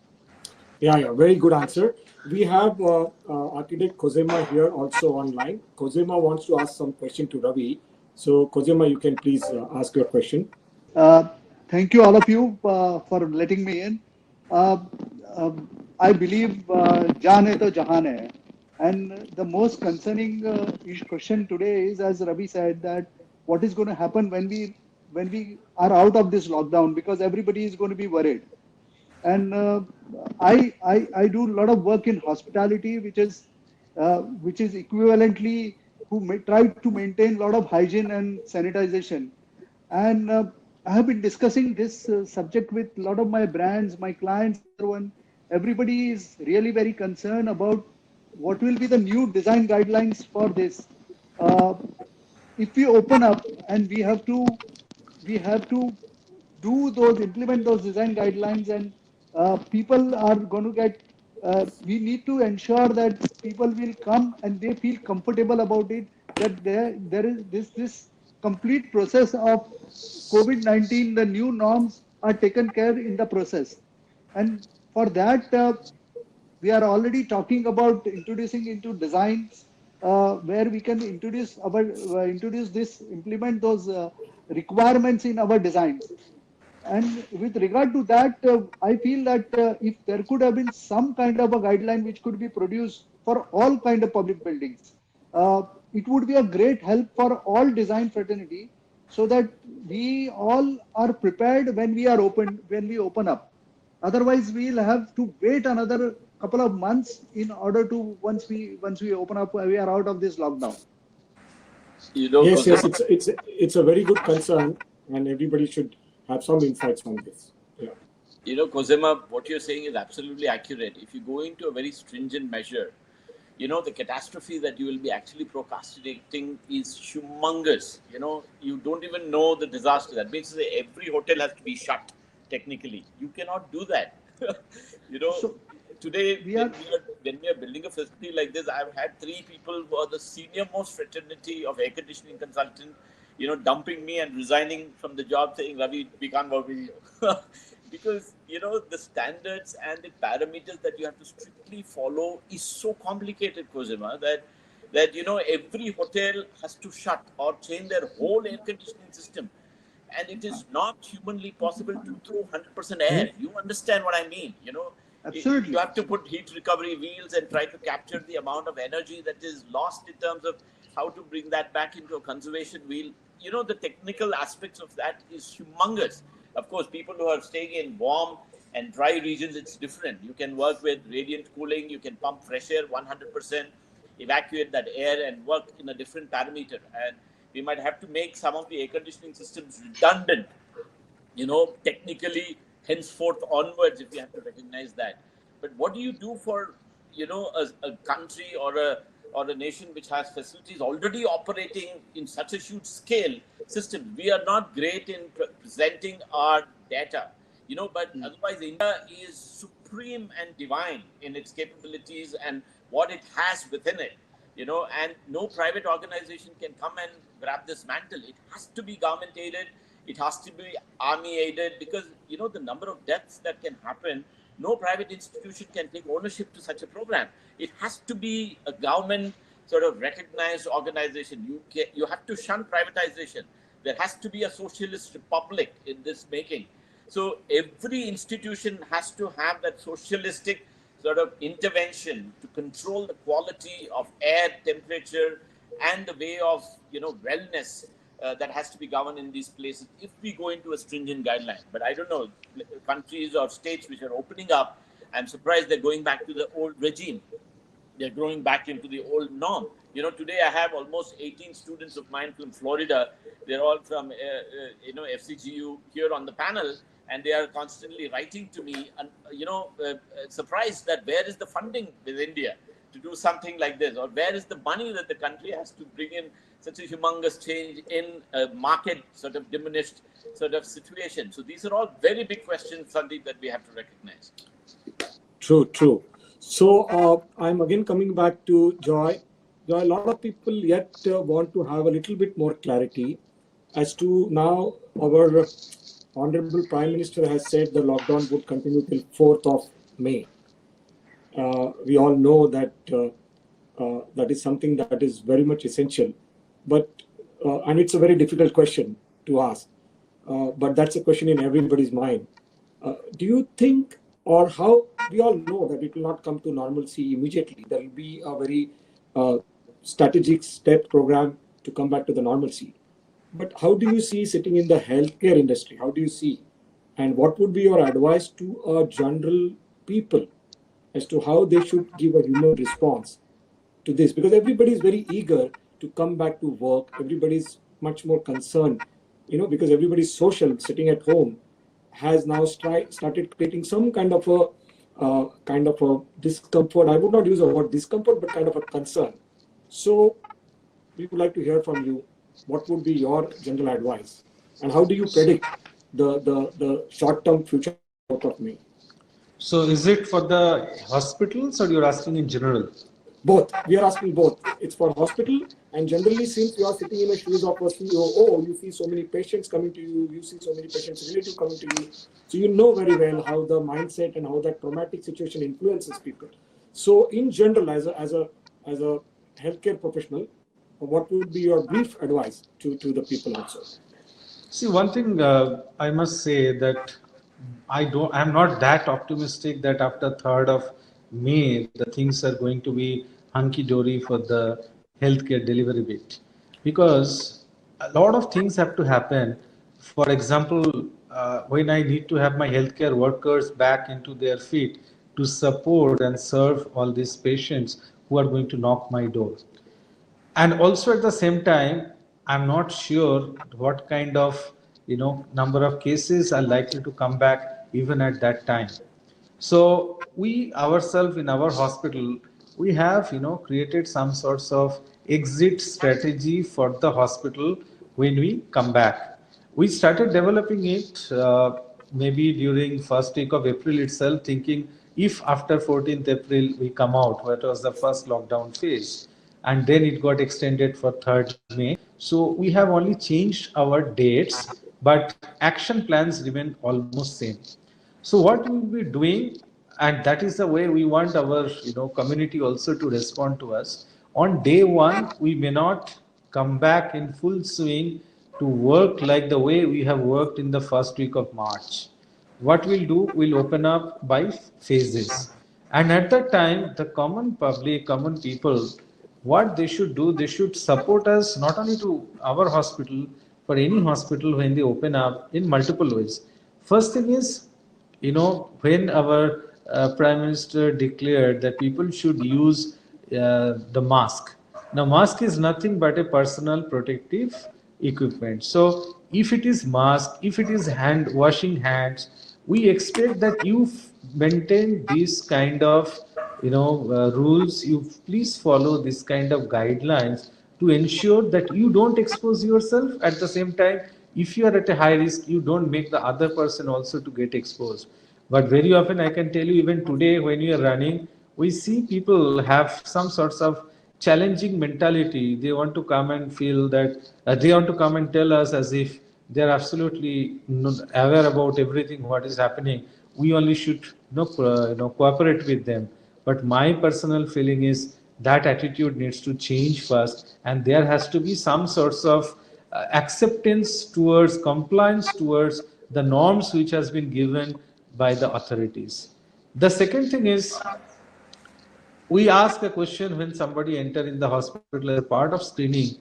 Yeah, very good answer. We have architect Kozema here also online. Kozema wants to ask some question to Ravi. So Kozema, you can please ask your question. Uh, Thank you, all of you, for letting me in. Uh, I believe Jaan hai to Jahan hai. And the most concerning question today is, as Ravi said, that what is going to happen when we are out of this lockdown, because everybody is going to be worried. And I do a lot of work in hospitality, which is equivalently try to maintain a lot of hygiene and sanitization. And I have been discussing this subject with a lot of my brands, my clients, everyone. Everybody is really very concerned about what will be the new design guidelines for this. Uh, if we open up and we have to do those, implement those design guidelines, and people are going to get, we need to ensure that people will come and they feel comfortable about it, that there is this complete process of COVID-19, the new norms are taken care in the process. And for that, we are already talking about introducing into designs, where we can introduce this, implement those requirements in our designs. And with regard to that, I feel that if there could have been some kind of a guideline which could be produced for all kind of public buildings, it would be a great help for all design fraternity, so that we all are prepared when we open up. Otherwise, we'll have to wait another couple of months in order to, once we open up, we are out of this lockdown. Yes, Kozema, it's a very good concern, and everybody should have some insights on this. Yeah. Cosima, what you're saying is absolutely accurate. If you go into a very stringent measure, the catastrophe that you will be actually procrastinating is humongous. You don't even know the disaster. That means that every hotel has to be shut, technically. You cannot do that. So Today, we are. when we are building a facility like this, I've had 3 people who are the senior most fraternity of air conditioning consultant, dumping me and resigning from the job, saying, Ravi, we can't work with you. Because, the standards and the parameters that you have to strictly follow is so complicated, Cosima, that every hotel has to shut or change their whole air conditioning system. And it is not humanly possible to throw 100% air. You understand what I mean? You Absolutely. have to put heat recovery wheels and try to capture the amount of energy that is lost in terms of how to bring that back into a conservation wheel. The technical aspects of that is humongous. Of course, people who are staying in warm and dry regions, it's different. You can work with radiant cooling, you can pump fresh air 100%, evacuate that air and work in a different parameter. And we might have to make some of the air conditioning systems redundant, technically henceforth onwards, if you have to recognize that. But what do you do for, a country or a nation which has facilities already operating in such a huge scale system? We are not great in presenting our data, but otherwise India is supreme and divine in its capabilities and what it has within it. And no private organization can come and grab this mantle. It has to be government aided. It has to be army aided, because, the number of deaths that can happen, no private institution can take ownership to such a program. It has to be a government sort of recognized organization. You have to shun privatization. There has to be a socialist republic in this making. So every institution has to have that socialistic sort of intervention to control the quality of air, temperature, and the way of wellness that has to be governed in these places if we go into a stringent guideline. But I don't know, countries or states which are opening up, I'm surprised they're going back to the old regime. They're going back into the old norm. Today I have almost 18 students of mine from Florida. They're all from, FCGU here on the panel, and they are constantly writing to me and, surprised that where is the funding with India to do something like this, or where is the money that the country has to bring in such a humongous change in a market sort of diminished sort of situation. So these are all very big questions, Sandeep, that we have to recognize. True. So I'm again coming back to Joy. Joy, a lot of people yet want to have a little bit more clarity as to now our Honorable Prime Minister has said the lockdown would continue till 4th of May. We all know that that is something that is very much essential, but and it's a very difficult question to ask, but that's a question in everybody's mind. Do you think, or how, we all know that it will not come to normalcy immediately. There will be a very strategic step program to come back to the normalcy. But how do you see sitting in the healthcare industry? How do you see? And what would be your advice to a general people as to how they should give a human response to this? Because everybody is very eager to come back to work. Everybody is much more concerned, because everybody's social, sitting at home, has now started creating some kind of a discomfort. I would not use the word discomfort, but kind of a concern. So we would like to hear from you. What would be your general advice, and how do you predict the short-term future out of May? So is it for the hospitals or you're asking in general? Both. We are asking both. It's for hospital, and generally, since you are sitting in the shoes of a COO, you see so many patients coming to you, you see so many patients relative coming to you, so you know very well how the mindset and how that traumatic situation influences people. So in general, as a healthcare professional, what would be your brief advice to the people also? See, one thing I must say that I'm not that optimistic that after 3rd of May, the things are going to be hunky-dory for the healthcare delivery bit. Because a lot of things have to happen. For example, when I need to have my healthcare workers back into their feet to support and serve all these patients who are going to knock my door. And also at the same time, I'm not sure what kind of number of cases are likely to come back even at that time. So we ourselves in our hospital, we have created some sorts of exit strategy for the hospital when we come back. We started developing it maybe during first week of April itself, thinking if after 14th April we come out, what was the first lockdown phase, and then it got extended for 3rd May. So we have only changed our dates, but action plans remain almost same. So what we will be doing, and that is the way we want our community also to respond to us. On day one, we may not come back in full swing to work like the way we have worked in the first week of March. What we'll do, we'll open up by phases. And at that time, the common public, common people, what they should do, they should support us not only to our hospital, for any hospital when they open up in multiple ways. First thing is, when our Prime Minister declared that people should use the mask. Now, mask is nothing but a personal protective equipment. So, if it is mask, if it is hand washing hands, we expect that you maintain this kind of rules. You please follow this kind of guidelines to ensure that you don't expose yourself. At the same time, if you are at a high risk, you don't make the other person also to get exposed. But very often, I can tell you, even today when you are running, we see people have some sorts of challenging mentality. They want to come and feel that they want to come and tell us as if they are absolutely aware about everything what is happening. We only should cooperate with them. But my personal feeling is that attitude needs to change first, and there has to be some sorts of acceptance towards compliance towards the norms which has been given by the authorities. The second thing is, we ask a question when somebody enter in the hospital as a part of screening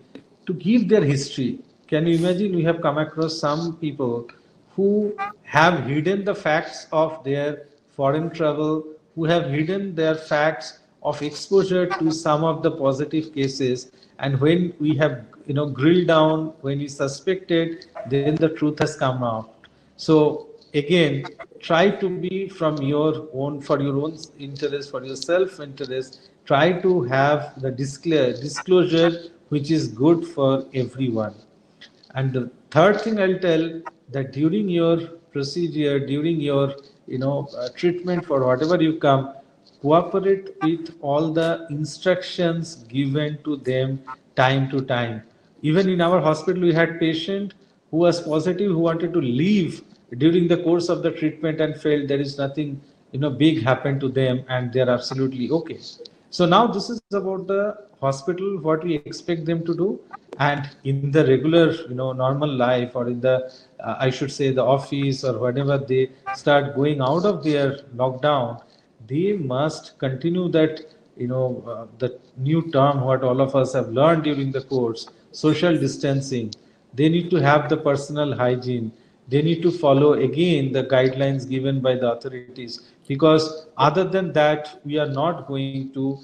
to give their history. Can you imagine, we have come across some people who have hidden the facts of their foreign travel, who have hidden their facts of exposure to some of the positive cases, and when we have grilled down, when we suspected, then the truth has come out. So again, try to be from your own, for your own interest, for your self interest. Try to have the disclosure which is good for everyone. And the third thing I'll tell, that during your procedure, during your treatment for whatever you come, cooperate with all the instructions given to them time to time. Even in our hospital, we had patient who was positive, who wanted to leave during the course of the treatment and felt there is nothing big happened to them and they are absolutely okay. So now this is about the hospital, what we expect them to do, and in the regular, normal life, or in the, I should say, the office or whatever, they start going out of their lockdown, they must continue that, the new term what all of us have learned during the course, social distancing. They need to have the personal hygiene. They need to follow again the guidelines given by the authorities, because other than that, we are not going to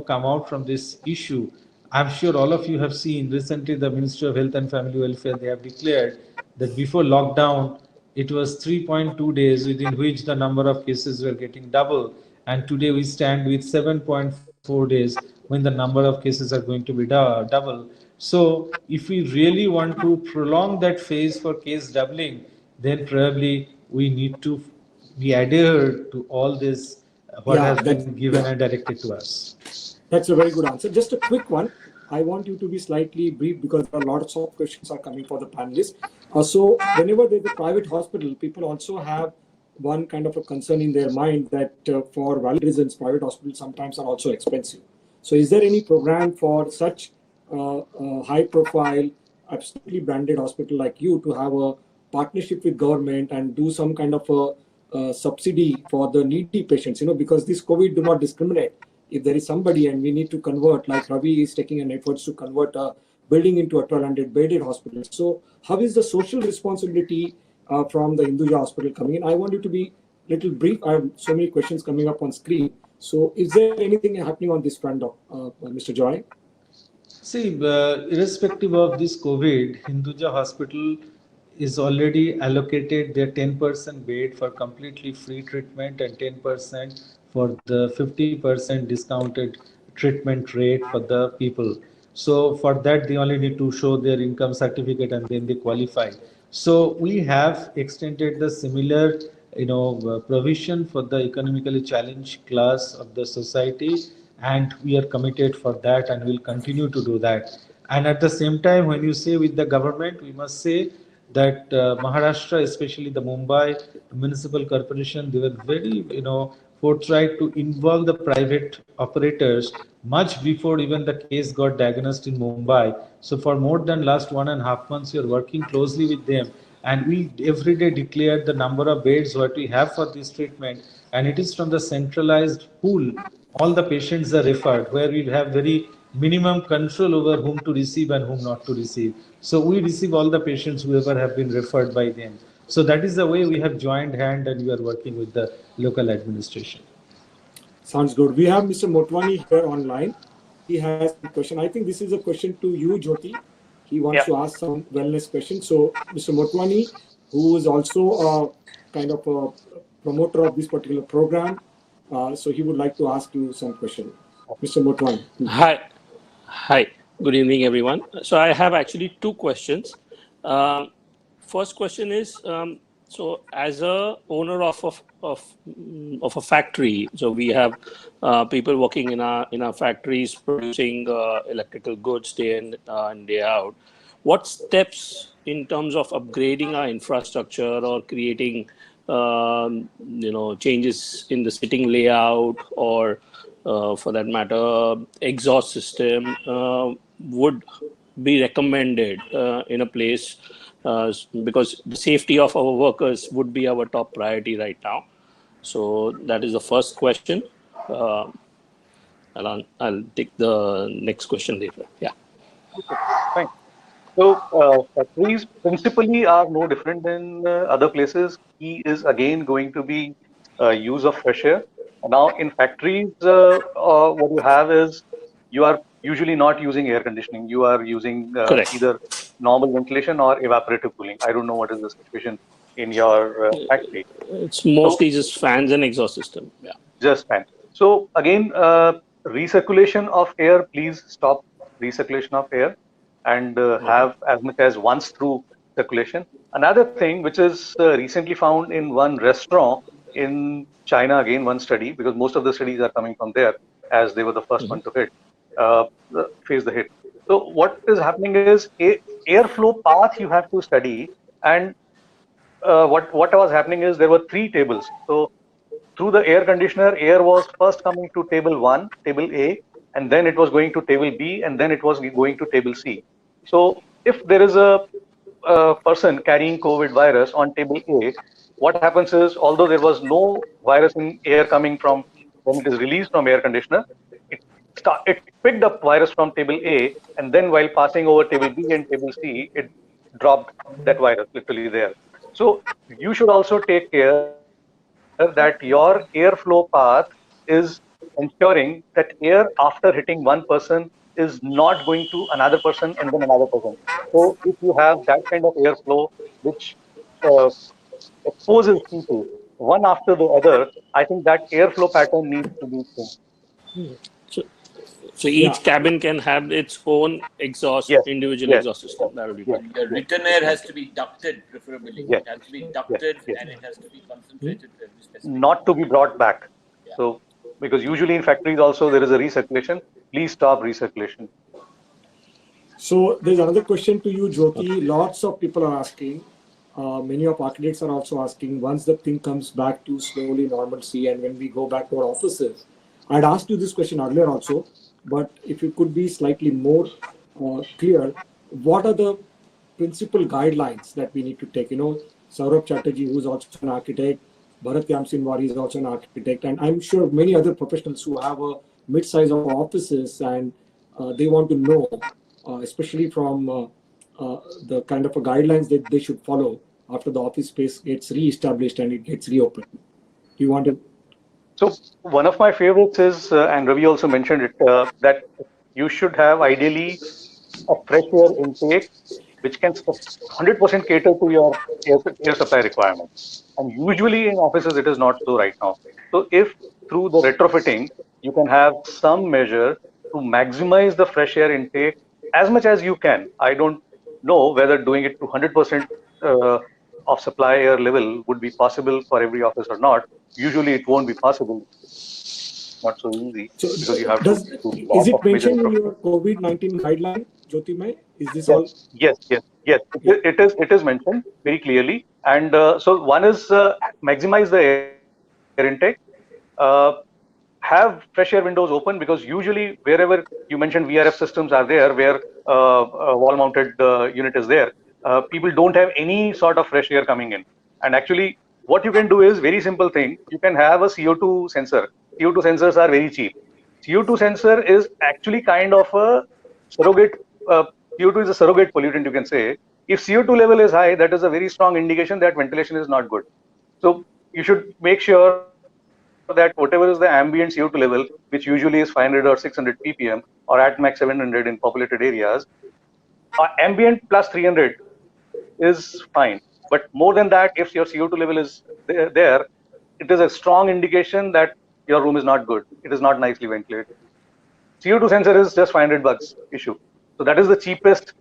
come out from this issue. I'm sure all of you have seen recently the Ministry of Health and Family Welfare, they have declared that before lockdown, it was 3.2 days within which the number of cases were getting double. And today we stand with 7.4 days when the number of cases are going to be double. So if we really want to prolong that phase for case doubling, then probably we need to be adhered to all this what Yeah, has been given and directed to us. that's a very good answer. Just a quick one. I want you to be slightly brief because there are lots of questions are coming for the panelists. So whenever there's a private hospital, people also have one kind of a concern in their mind that for valid reasons, private hospitals sometimes are also expensive. So is there any program for such high profile, absolutely branded hospital like you to have a partnership with government and do some kind of a subsidy for the needy patients, because this COVID do not discriminate. If there is somebody and we need to convert, like Ravi is taking an efforts to convert a building into a 1,200 bedded hospital. So how is the social responsibility from the Hinduja hospital coming in? I want you to be little brief. I have so many questions coming up on screen. So is there anything happening on this front, Mr. Joy? See, irrespective of this COVID, Hinduja Hospital is already allocated their 10% bed for completely free treatment and 10% for the 50% discounted treatment rate for the people. So for that, they only need to show their income certificate and then they qualify. So we have extended the similar, provision for the economically challenged class of the society, and we are committed for that, and will continue to do that. And at the same time, when you say with the government, we must say that Maharashtra, especially the Mumbai Municipal Corporation, they were very, forthright to involve the private operators much before even the case got diagnosed in Mumbai. So for more than last 1.5 months, we are working closely with them, and we every day declare the number of beds what we have for this treatment, and it is from the centralized pool. All the patients are referred, where we have very minimum control over whom to receive and whom not to receive. So we receive all the patients whoever have been referred by them. So that is the way we have joined hand and we are working with the local administration. Sounds good. We have Mr. Motwani here online. He has some question. I think this is a question to you, Jyoti. He wants to ask some wellness questions. So, Mr. Motwani, who is also a kind of a promoter of this particular program, so he would like to ask you some question. Mr. Motwani. Hi. Good evening, everyone. So I have actually two questions. First question is, so as a owner of a factory, so we have people working in our factories producing electrical goods day in and day out. What steps in terms of upgrading our infrastructure or creating changes in the sitting layout or for that matter exhaust system would be recommended in a place, because the safety of our workers would be our top priority right now. So that is the first question. I'll take the next question later. Yeah. Okay, fine. So factories principally are no different than other places. Key is again going to be use of fresh air. Now in factories, what you have is you are usually not using air conditioning. You are using Correct. either normal ventilation or evaporative cooling. I don't know what is the situation in your factory. It's mostly just fans and exhaust system. Yeah. Just fine. So again, recirculation of air, please stop recirculation of air and have as much as once through circulation. Another thing which is recently found in one restaurant in China, again, one study, because most of the studies are coming from there as they were the first one to hit, face the hit. So what is happening is airflow path you have to study, and what was happening is there were three tables. So through the air conditioner, air was first coming to table 1, table A, and then it was going to table B, and then it was going to table C. So if there is a person carrying COVID virus on table A, what happens is, although there was no virus in air coming from when it is released from air conditioner, it picked up virus from table A, and then while passing over table B and table C, it dropped that virus literally there. So you should also take care that your airflow path is ensuring that air after hitting one person is not going to another person and then another person. So if you have that kind of airflow which uh, exposes people one after the other, I think that airflow pattern needs to be changed. So, so each cabin can have its own exhaust, Yes, individual yes, exhaust system. That would be good. And your return air has to be ducted, preferably. yes, It has to be ducted yes. and it has to be concentrated to every specific. Not to be brought back. So because usually in factories also there is a recirculation. Please stop recirculation. So there's another question to you, Jyoti. Lots of people are asking. Many of architects are also asking, once the thing comes back to slowly normalcy and when we go back to our offices. I'd asked you this question earlier also, but if you could be slightly more clear, what are the principal guidelines that we need to take? Saurabh Chatterjee, who's also an architect, Bharat Yamsinwari is also an architect, and I'm sure many other professionals who have a mid-size of offices, and they want to know, especially from the kind of a guidelines that they should follow after the office space gets re-established and it gets reopened. Do you want to? So one of my favorites is, and Ravi also mentioned it, that you should have ideally a fresh air intake which can 100% cater to your air supply requirements. And usually in offices, it is not so right now. So if through the retrofitting, you can have some measure to maximize the fresh air intake as much as you can. I don't know whether doing it to 100% of supply air level would be possible for every office or not. Usually it won't be possible. Not so easy So because you have to does do a lot is of it major mentioned in retrofitting. your COVID-19 guideline, Jyotirmay? Is this Yes, all? yes, yes, yes. Yeah. It is mentioned very clearly. And so one is maximize the air intake, uh, have fresh air windows open, because usually wherever you mentioned VRF systems are there, where wall-mounted unit is there, people don't have any sort of fresh air coming in. And actually, what you can do is very simple thing. You can have a CO2 sensor. CO2 sensors are very cheap. CO2 sensor is actually kind of a surrogate. Uh, CO2 is a surrogate pollutant, you can say. If CO2 level is high, that is a very strong indication that ventilation is not good. So you should make sure that whatever is the ambient CO2 level, which usually is 500 or 600 ppm, or at max 700 in populated areas, ambient plus 300 is fine. But more than that, if your CO2 level is there, it is a strong indication that your room is not good. It is not nicely ventilated. CO2 sensor is just 500 bucks issue. So that is the cheapest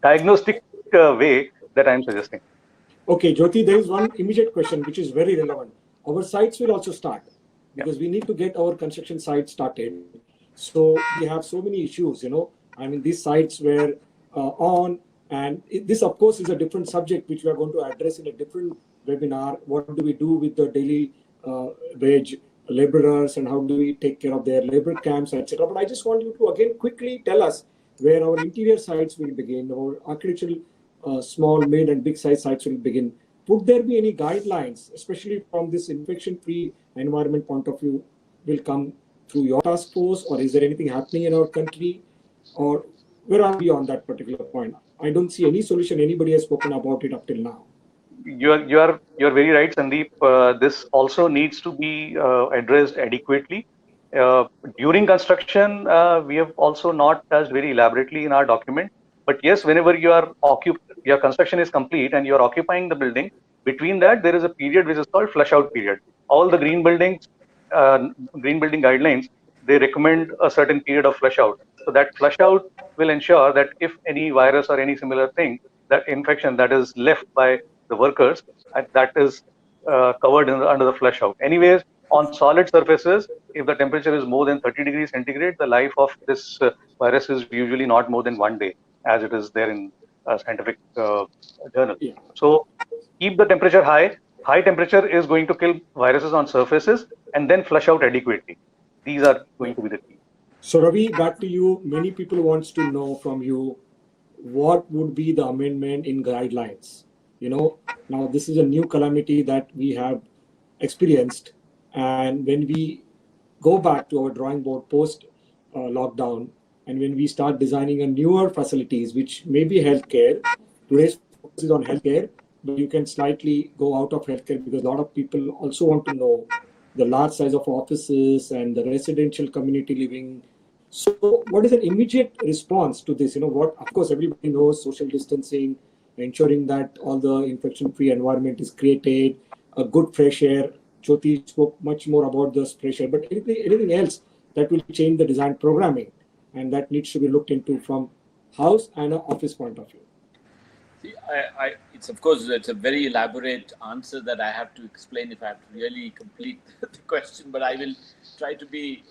diagnostic way that I'm suggesting. Okay, Jyoti, there is one immediate question which is very relevant. Our sites will also start Yeah. because we need to get our construction site started. So we have so many issues, I mean, these sites were on, and this, of course, is a different subject which we are going to address in a different webinar. What do we do with the daily wage laborers, and how do we take care of their labor camps, etc. But I just want you to again quickly tell us where our interior sites will begin, our architectural small, mid, and big size sites will begin. Would there be any guidelines, especially from this infection-free environment point of view, will come through your task force, or is there anything happening in our country, or where are we on that particular point? I don't see any solution. Anybody has spoken about it up till now. You're very right, Sandeep. This also needs to be addressed adequately. During construction, we have also not touched very elaborately in our document. But yes, whenever your construction is complete and you're occupying the building, between that there is a period which is called flush out period. All the uh, green building guidelines, they recommend a certain period of flush out. So that flush out will ensure that if any virus or any similar thing, that infection that is left by the workers, that is covered under the flush out. Anyways, on solid surfaces, if the temperature is more than 30 degrees centigrade, the life of this virus is usually not more than 1 day, as it is there in scientific journal. Yeah. So keep the temperature high. High temperature is going to kill viruses on surfaces, and then flush out adequately. These are going to be the key. So Ravi, back to you. Many people wants to know from you what would be the amendment in guidelines. Now this is a new calamity that we have experienced, and when we go back to our drawing board post lockdown, and when we start designing a newer facilities, which may be healthcare, today's focus is on healthcare, but you can slightly go out of healthcare because a lot of people also want to know the large size of offices and the residential community living. So what is an immediate response to this? What, of course, everybody knows social distancing, ensuring that all the infection-free environment is created, a good fresh air. Jyoti spoke much more about this fresh air, but anything else that will change the design programming, and that needs to be looked into from house and an office point of view. See, it's of course it's a very elaborate answer that I have to explain if I have to really complete the question, but I will try to be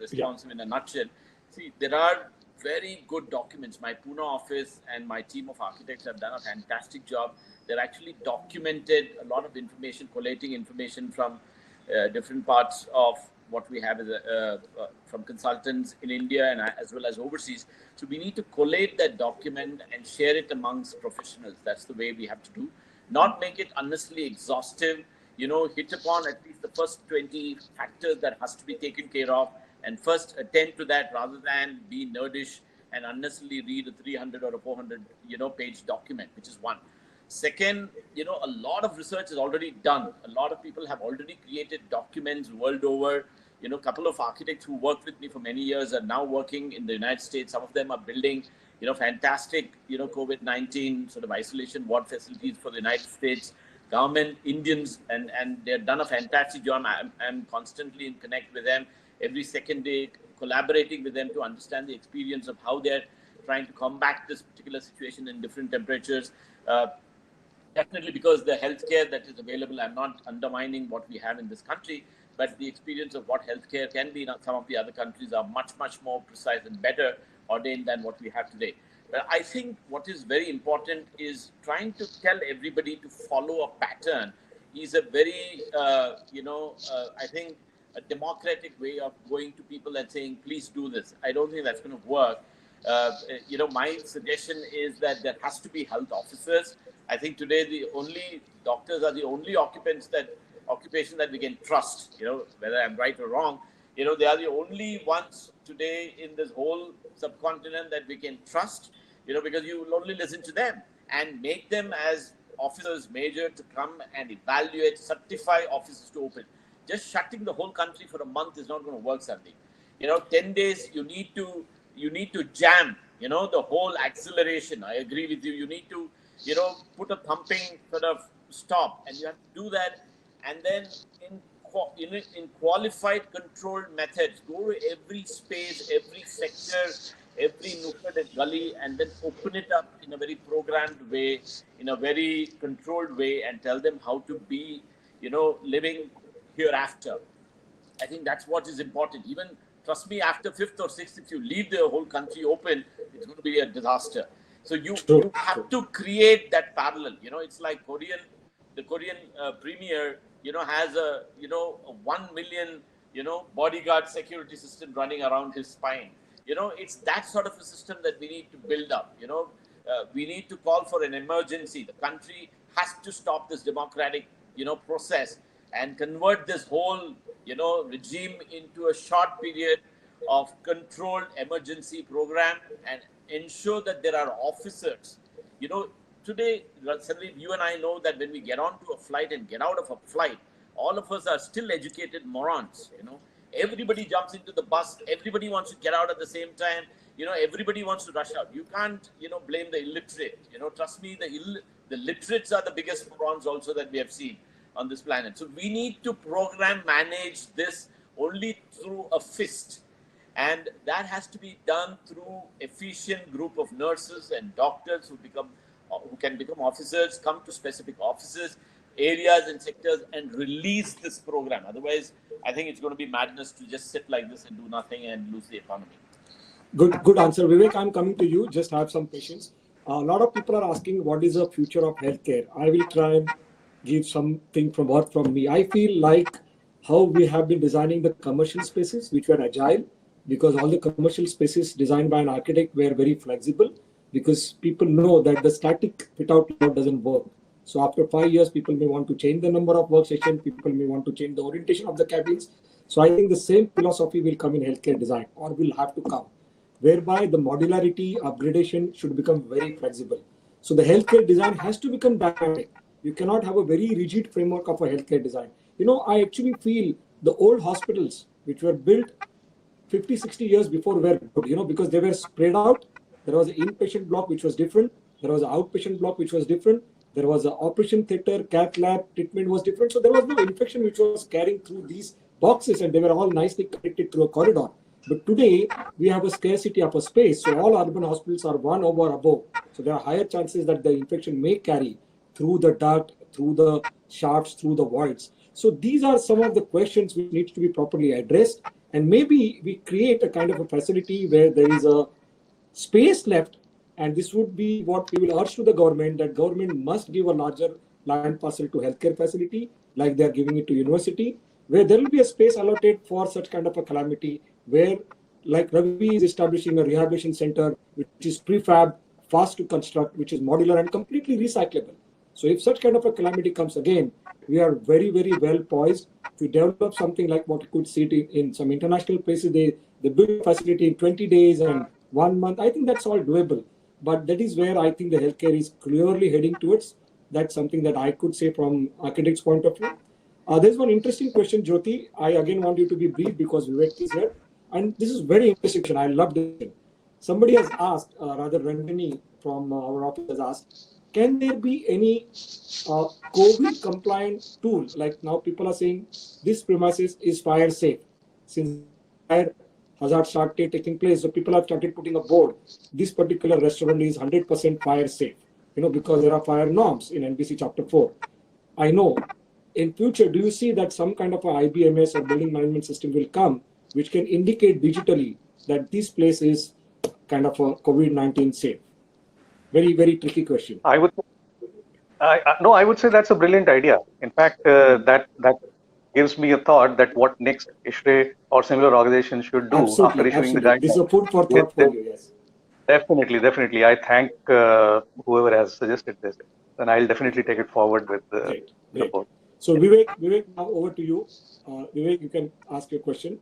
responsive in a nutshell. See, there are very good documents. My Pune office and my team of architects have done a fantastic job. They've actually documented a lot of information, collating information from different parts of what we have from consultants in India and as well as overseas. So we need to collate that document and share it amongst professionals. That's the way we have to do. Not make it unnecessarily exhaustive. Hit upon at least the first 20 factors that has to be taken care of, and first attend to that rather than be nerdish and unnecessarily read a 300 or a 400 page document, which is one. Second, a lot of research is already done. A lot of people have already created documents world over. A couple of architects who worked with me for many years are now working in the United States. Some of them are building fantastic, COVID-19 sort of isolation ward facilities for the United States government, Indians, and they've done a fantastic job. I'm constantly in connect with them every second day, collaborating with them to understand the experience of how they're trying to combat this particular situation in different temperatures. Definitely, because the healthcare that is available, I'm not undermining what we have in this country, but the experience of what healthcare can be in some of the other countries are much, much more precise and better ordained than what we have today. But I think what is very important is trying to tell everybody to follow a pattern is a very, I think a democratic way of going to people and saying, please do this. I don't think that's going to work. My suggestion is that there has to be health officers. I think today the only doctors are the only occupation that we can trust, whether I'm right or wrong. They are the only ones today in this whole subcontinent that we can trust, because you will only listen to them and make them as officers major to come and evaluate, certify offices to open. Just shutting the whole country for a month is not going to work, Sandeep. 10 days, you need to jam, the whole acceleration. I agree with you. You need to, put a thumping sort of stop, and you have to do that. And then in qualified controlled methods, go to every space, every sector, every nook and gully, and then open it up in a very programmed way, in a very controlled way, and tell them how to be, living hereafter. I think that's what is important. Even, trust me, after 5th or 6th, if you leave the whole country open, it's going to be a disaster. So you have to create that parallel. It's like the Korean premier, has a 1 million, bodyguard security system running around his spine. It's that sort of a system that we need to build up. We need to call for an emergency. The country has to stop this democratic, process and convert this whole, regime into a short period of controlled emergency program and ensure that there are officers. Today, Sandeep, you and I know that when we get onto a flight and get out of a flight, all of us are still educated morons. Everybody jumps into the bus. Everybody wants to get out at the same time. Everybody wants to rush out. You can't, blame the illiterate. Trust me, the literates are the biggest morons also that we have seen on this planet. So we need to program manage this only through a fist. And that has to be done through efficient group of nurses and doctors who can become officers, come to specific offices, areas and sectors, and release this program. Otherwise, I think it's going to be madness to just sit like this and do nothing and lose the economy. Good answer. Vivek, I'm coming to you. Just have some patience. A lot of people are asking, what is the future of healthcare? I will try and give something from me. I feel like how we have been designing the commercial spaces, which were agile, because all the commercial spaces designed by an architect were very flexible, because people know that the static fit-out layout doesn't work. So after 5 years, people may want to change the number of workstations, people may want to change the orientation of the cabins. So I think the same philosophy will come in healthcare design, or will have to come, whereby the modularity, upgradation should become very flexible. So the healthcare design has to become dynamic. You cannot have a very rigid framework of a healthcare design. I actually feel the old hospitals, which were built 50, 60 years before, were good, because they were spread out. There was an inpatient block, which was different. There was an outpatient block, which was different. There was an operation theater, cath lab, treatment was different. So there was no infection which was carrying through these boxes, and they were all nicely connected through a corridor. But today, we have a scarcity of a space. So all urban hospitals are one over above. So there are higher chances that the infection may carry through the duct, through the shafts, through the voids. So these are some of the questions which need to be properly addressed. And maybe we create a kind of a facility where there is a space left. And this would be what we will urge to the government, that government must give a larger land parcel to healthcare facility, like they are giving it to university, where there will be a space allotted for such kind of a calamity, where, like Ravi is establishing a rehabilitation center, which is prefab, fast to construct, which is modular and completely recyclable. So if such kind of a calamity comes again, we are very, very well poised to develop something like what you could see in some international places. They build a facility in 20 days and 1 month. I think that's all doable. But that is where I think the healthcare is clearly heading towards. That's something that I could say from architect's point of view. There's one interesting question, Jyoti. I again want you to be brief because Vivek is here. And this is very interesting. I love this. Somebody has asked, rather Ranjani from our office has asked, can there be any COVID compliant tool? Like now people are saying this premises is fire safe. Since there is a fire hazard started taking place, so people have started putting a board. This particular restaurant is 100% fire safe, because there are fire norms in NBC Chapter 4. I know. In future, do you see that some kind of a IBMS or building management system will come, which can indicate digitally that this place is kind of a COVID-19 safe? Very, very tricky question. I would no, I would say that's a brilliant idea. In fact, that gives me a thought that what next ISHRE or similar organizations should do after Absolutely, issuing the absolutely. This is guidelines. a food for Yes, thought for you. Yes. definitely. I thank whoever has suggested this, and I'll definitely take it forward with Great, the great. board. So Vivek, now over to you. Vivek, you can ask your question.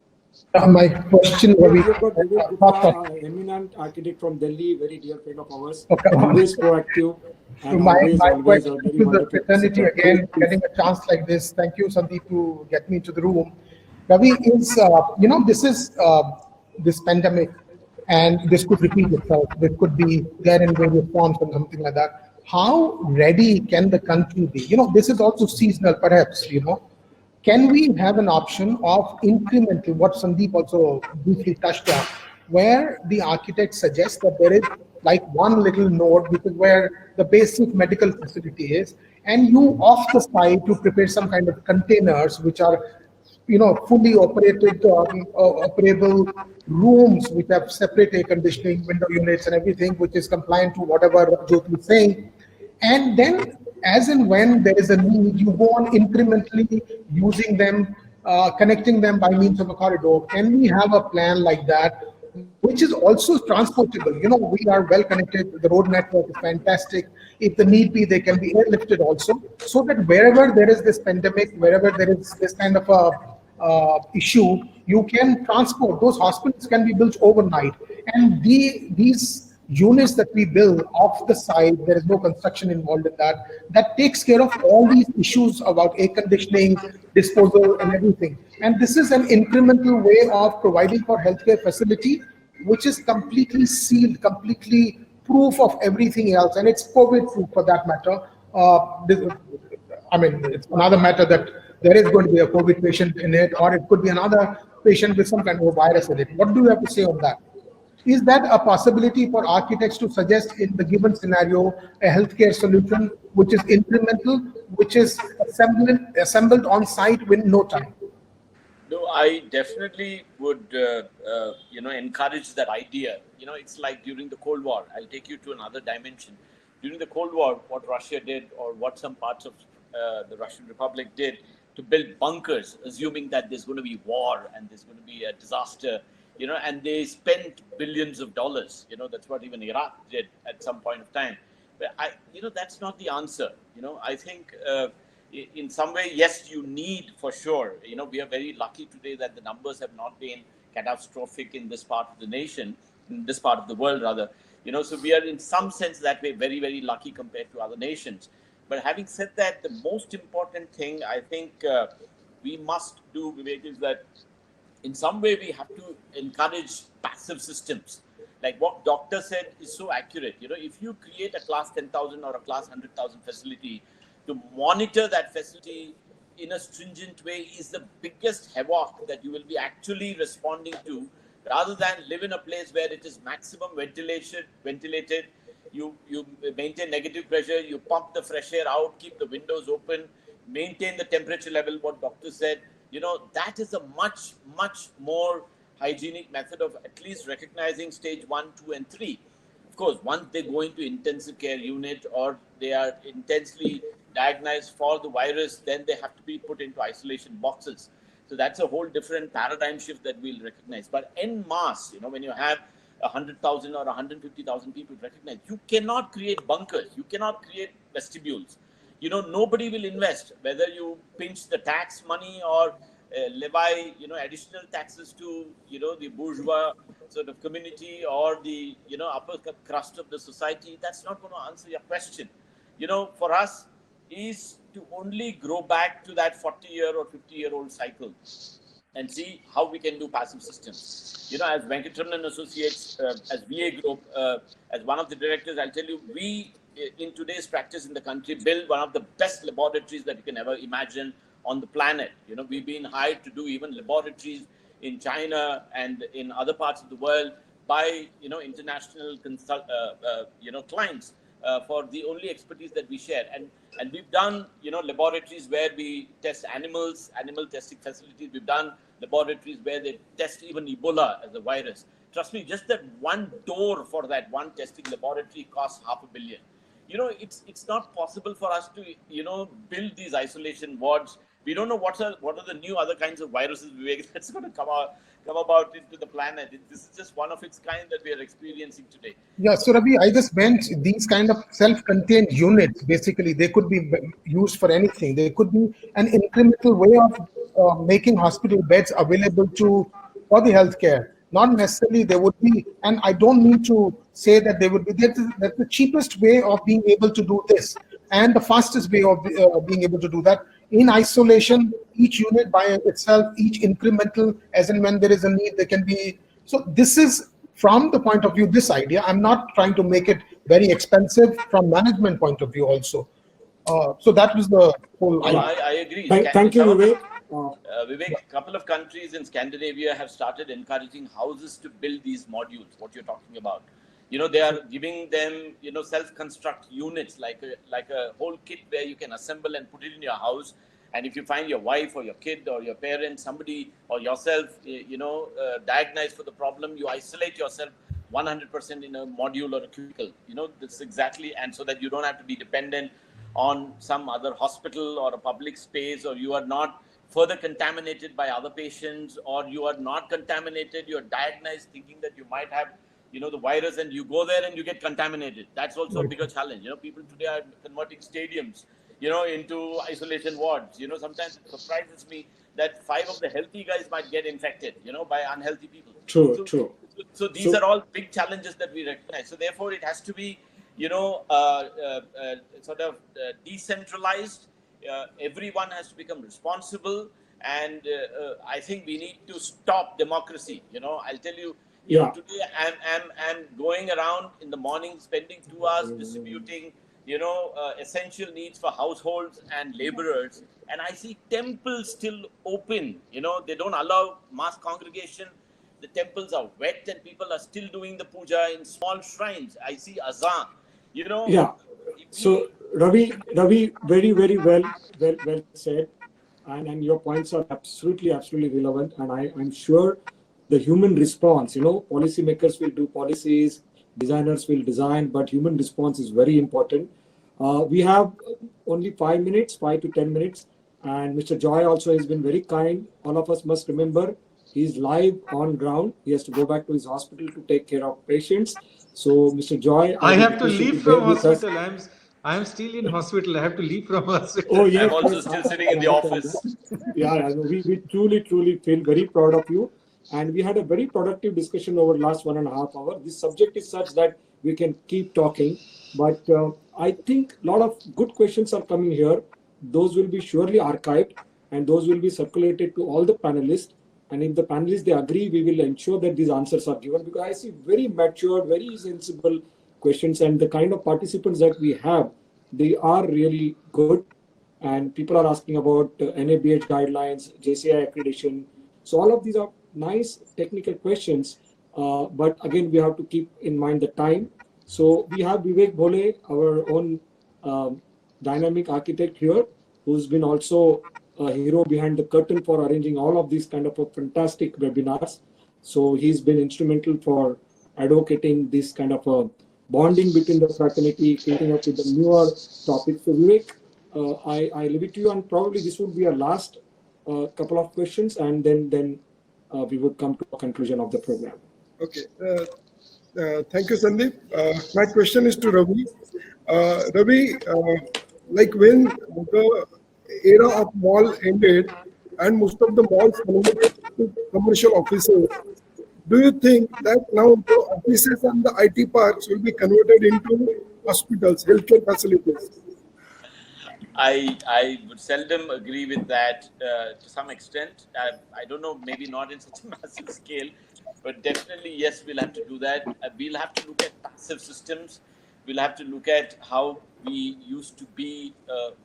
My question, We Ravi. have got Vivek Gupta, eminent architect from Delhi, very dear friend of ours, always proactive and My always a question very to the wonderful fraternity person. again, getting a chance like this. Thank you, Sandeep, to get me into the room. Ravi, this is this pandemic, and this could repeat itself. This could be there in various forms and something like that. How ready can the country be? This is also seasonal, perhaps. Can we have an option of incremental, what Sandeep also briefly touched on, where the architect suggests that there is like one little node, which is where the basic medical facility is, and you off the side to prepare some kind of containers which are, fully operable rooms which have separate air conditioning, window units, and everything, which is compliant to whatever Jyoti is saying. And then, as and when there is a need, you go on incrementally using them, connecting them by means of a corridor. Can we have a plan like that, which is also transportable? We are well connected. The road network is fantastic. If the need be, they can be airlifted also, so that wherever there is this pandemic, wherever there is this kind of a issue, you can transport. Those hospitals can be built overnight, and these units that we build off the side, there is no construction involved in that. That takes care of all these issues about air conditioning, disposal, and everything. And this is an incremental way of providing for healthcare facility, which is completely sealed, completely proof of everything else, and it's COVID proof for that matter. It's another matter that there is going to be a COVID patient in it, or it could be another patient with some kind of a virus in it. What do you have to say on that? Is that a possibility for architects to suggest in the given scenario a healthcare solution which is incremental, which is assembled on site within no time? No, I definitely would, encourage that idea. It's like during the Cold War. I'll take you to another dimension. During the Cold War, what Russia did, or what some parts of the Russian Republic did, to build bunkers, assuming that there's going to be war and there's going to be a disaster, and they spent billions of dollars. That's what even Iraq did at some point of time. But that's not the answer. I think in some way, yes, you need for sure. We are very lucky today that the numbers have not been catastrophic in this part of the nation, in this part of the world rather. So we are in some sense that way very, very lucky compared to other nations. But having said that, the most important thing I think we must do, Vivek, is that in some way we have to encourage passive systems. Like what doctor said is so accurate. If you create a class 10,000 or a class 100,000 facility, to monitor that facility in a stringent way is the biggest havoc that you will be actually responding to, rather than live in a place where it is maximum ventilated. You maintain negative pressure, you pump the fresh air out, keep the windows open, maintain the temperature level, what doctor said. That is a much, much more hygienic method of at least recognizing stage 1, 2, and 3. Of course, once they go into intensive care unit or they are intensely diagnosed for the virus, then they have to be put into isolation boxes. So that's a whole different paradigm shift that we'll recognize. But en masse, when you have 100,000 or 150,000 people recognized, you cannot create bunkers. You cannot create vestibules. Nobody will invest, whether you pinch the tax money or levy, additional taxes to, the bourgeois sort of community or the, upper crust of the society. That's not going to answer your question. For us is to only grow back to that 40-year or 50-year-old cycle. and see how we can do passive systems. As Venkatraman Associates, as VA Group, as one of the directors, I'll tell you, we in today's practice in the country build one of the best laboratories that you can ever imagine on the planet. We've been hired to do even laboratories in China and in other parts of the world by international clients for the only expertise that we share. And we've done laboratories where we test animal testing facilities. We've done laboratories where they test even Ebola as a virus. Trust me, just that one door for that one testing laboratory costs $500 million. It's not possible for us to build these isolation wards. We don't know what are the new other kinds of viruses, Vivek, that's going to come about into the planet. This is just one of its kind that we are experiencing today. Yeah, so Ravi, I just meant these kind of self-contained units. Basically, they could be used for anything. They could be an incremental way of making hospital beds available for the healthcare. Not necessarily they would be, and I don't mean to say that they would be. That's the cheapest way of being able to do this, and the fastest way of being able to do that. In isolation, each unit by itself, each incremental, as and when there is a need, there can be. So this is from the point of view, this idea. I'm not trying to make it very expensive from management point of view also. So that was the whole idea. I agree. Thank you, Vivek. Vivek, a couple of countries in Scandinavia have started encouraging houses to build these modules, what you're talking about. They are giving them, self-construct units, like a whole kit where you can assemble and put it in your house. And if you find your wife or your kid or your parent, somebody or yourself, diagnosed for the problem, you isolate yourself 100% in a module or a cubicle. That's exactly, and so that you don't have to be dependent on some other hospital or a public space, or you are not further contaminated by other patients, or you are not contaminated, you're diagnosed thinking that you might have the virus, and you go there and you get contaminated. That's also a bigger challenge. People today are converting stadiums, into isolation wards. Sometimes it surprises me that 5 of the healthy guys might get infected, by unhealthy people. True. So these are all big challenges that we recognize. So therefore, it has to be, sort of decentralized. Everyone has to become responsible, and I think we need to stop democracy. I'll tell you. Today I'm going around in the morning, spending 2 hours distributing, essential needs for households and laborers. And I see temples still open. They don't allow mass congregation. The temples are wet and people are still doing the puja in small shrines. I see azan. Yeah. So Ravi, very, very well said. And your points are absolutely relevant. And I'm sure the human response, policymakers will do policies, designers will design, but human response is very important. We have only 5 to 10 minutes, and Mr. Joy also has been very kind. All of us must remember he's live on ground. He has to go back to his hospital to take care of patients. So, Mr. Joy, I have to leave from hospital. I am still in hospital. I have to leave from hospital. Oh, yes, I'm also still sitting in the office. Yeah, we truly feel very proud of you. And we had a very productive discussion over the last 1.5 hours. This subject is such that we can keep talking. But I think a lot of good questions are coming here. Those will be surely archived, and those will be circulated to all the panelists. And if the panelists, they agree, we will ensure that these answers are given, because I see very mature, very sensible questions, and the kind of participants that we have, they are really good. And people are asking about NABH guidelines, JCI accreditation. So all of these are nice technical questions, but again, we have to keep in mind the time. So we have Vivek Bhole, our own dynamic architect here, who's been also a hero behind the curtain for arranging all of these kind of fantastic webinars. So he's been instrumental for advocating this kind of a bonding between the fraternity, keeping up with the newer topics. So Vivek, I leave it to you, and probably this would be our last couple of questions, and then we would come to a conclusion of the program. Okay. Thank you, Sandeep. My question is to Ravi. Ravi, like when the era of mall ended and most of the malls converted to commercial offices, do you think that now the offices and the IT parks will be converted into hospitals, healthcare facilities? I would seldom agree with that to some extent. I don't know, maybe not in such a massive scale, but definitely, yes, we'll have to do that. We'll have to look at passive systems. We'll have to look at how we used to be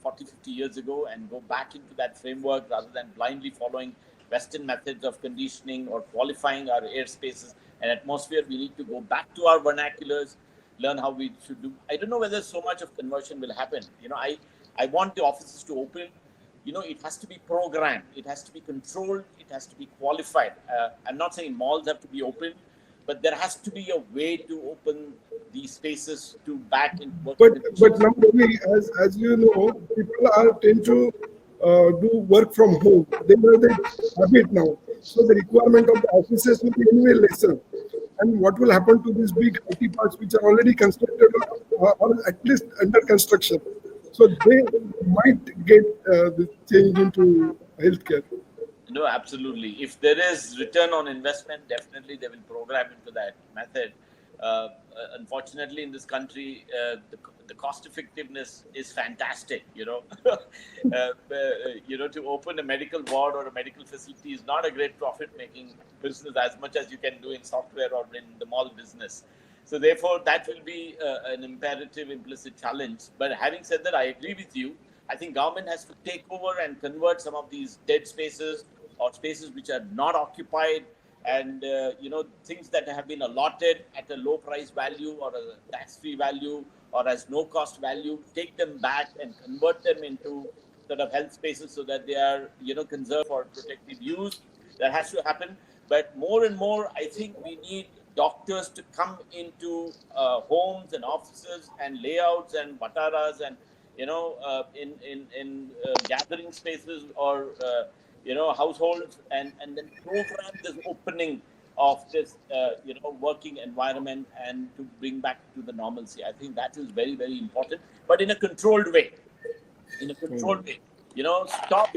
40, 50 years ago and go back into that framework rather than blindly following Western methods of conditioning or qualifying our airspaces and atmosphere. We need to go back to our vernaculars, learn how we should do. I don't know whether so much of conversion will happen. I want the offices to open. It has to be programmed. It has to be controlled. It has to be qualified. I'm not saying malls have to be open, but there has to be a way to open these spaces to back in work. But now, Ravi, as you know, people tend to do work from home. They have that habit now. So the requirement of the offices will be anyway lesser. And what will happen to these big IT parks which are already constructed or at least under construction? So they might get the change into healthcare. No, absolutely. If there is return on investment, definitely they will program into that method. Unfortunately, in this country, the cost effectiveness is fantastic. To open a medical ward or a medical facility is not a great profit-making business as much as you can do in software or in the mall business. So therefore, that will be an imperative, implicit challenge. But having said that, I agree with you. I think government has to take over and convert some of these dead spaces or spaces which are not occupied and, things that have been allotted at a low price value or a tax-free value or as no cost value, take them back and convert them into sort of health spaces so that they are, conserved for protective use. That has to happen. But more and more, I think we need doctors to come into homes and offices and layouts and bataras and in gathering spaces or households and then program this opening of this working environment and to bring back to the normalcy. I think that is very, very important, but in a controlled way. Stop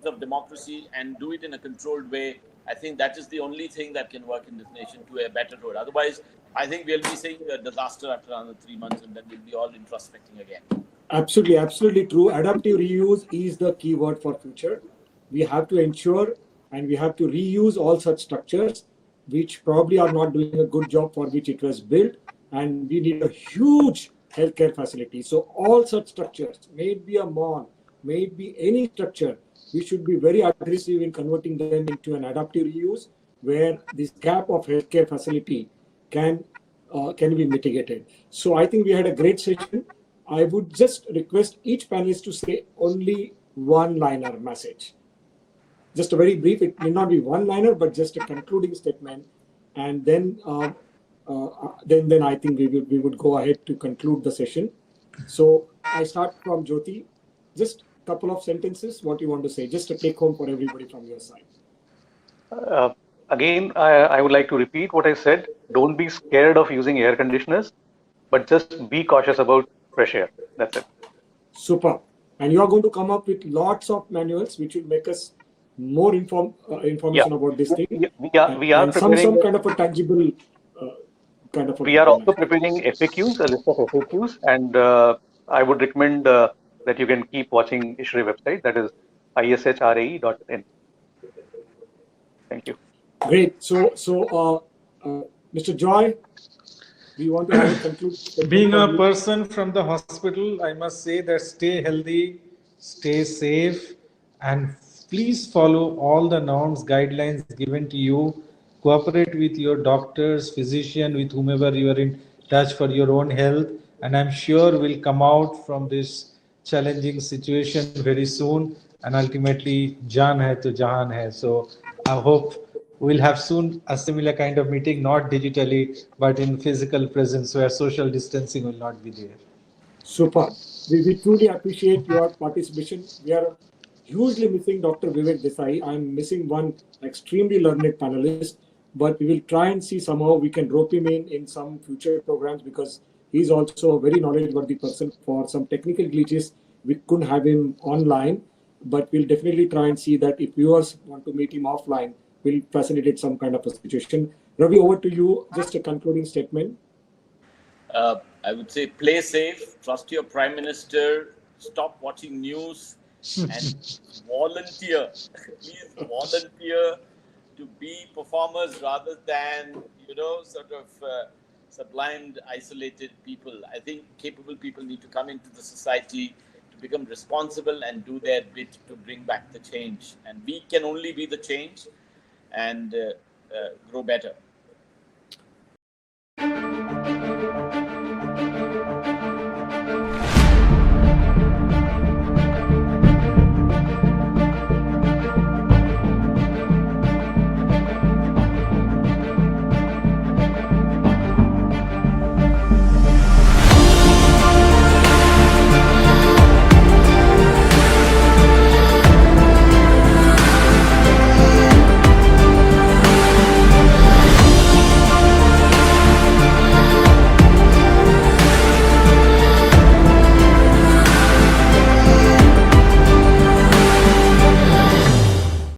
of democracy and do it in a controlled way. I think that is the only thing that can work in this nation to a better road. Otherwise, I think we'll be seeing a disaster after another 3 months and then we'll be all introspecting again. Absolutely, absolutely true. Adaptive reuse is the key word for future. We have to ensure and we have to reuse all such structures which probably are not doing a good job for which it was built, and we need a huge healthcare facility. So all such structures, may it be a mall, may it be any structure, we should be very aggressive in converting them into an adaptive reuse where this gap of healthcare facility can be mitigated. So I think we had a great session. I would just request each panelist to say only one-liner message. Just a very brief, it may not be one-liner, but just a concluding statement. And then I think we would go ahead to conclude the session. So I start from Jyoti. Just a couple of sentences, what you want to say, just a take home for everybody from your side. Again, I would like to repeat what I said. Don't be scared of using air conditioners, but just be cautious about fresh air. That's it. Super. And you are going to come up with lots of manuals which will make us more information about this thing. We are preparing some kind of a tangible We are also preparing FAQs, a list of FAQs, and I would recommend that you can keep watching Shikre website, that is ishrae.in. Thank you. Great. So Mr. Joy, we want to have a conclusion. Being a person from the hospital, I must say that stay healthy, stay safe, and please follow all the norms, guidelines given to you. Cooperate with your doctors, physician, with whomever you are in touch for your own health. And I'm sure we'll come out from this challenging situation very soon. And ultimately, Jaan hai to Jahan hai. So I hope we'll have soon a similar kind of meeting, not digitally, but in physical presence where social distancing will not be there. Super. We truly appreciate your participation. We are hugely missing Dr. Vivek Desai. I'm missing one extremely learned panelist, but we will try and see somehow we can rope him in some future programs because he's also a very knowledgeable person. For some technical glitches, we couldn't have him online, but we'll definitely try and see that if viewers want to meet him offline, we'll facilitate some kind of a situation. Ravi, over to you. Just a concluding statement. I would say play safe, trust your Prime Minister, stop watching news and volunteer. Please volunteer to be performers rather than, sort of sublimed, isolated people. I think capable people need to come into the society to become responsible and do their bit to bring back the change. And we can only be the change and grow better.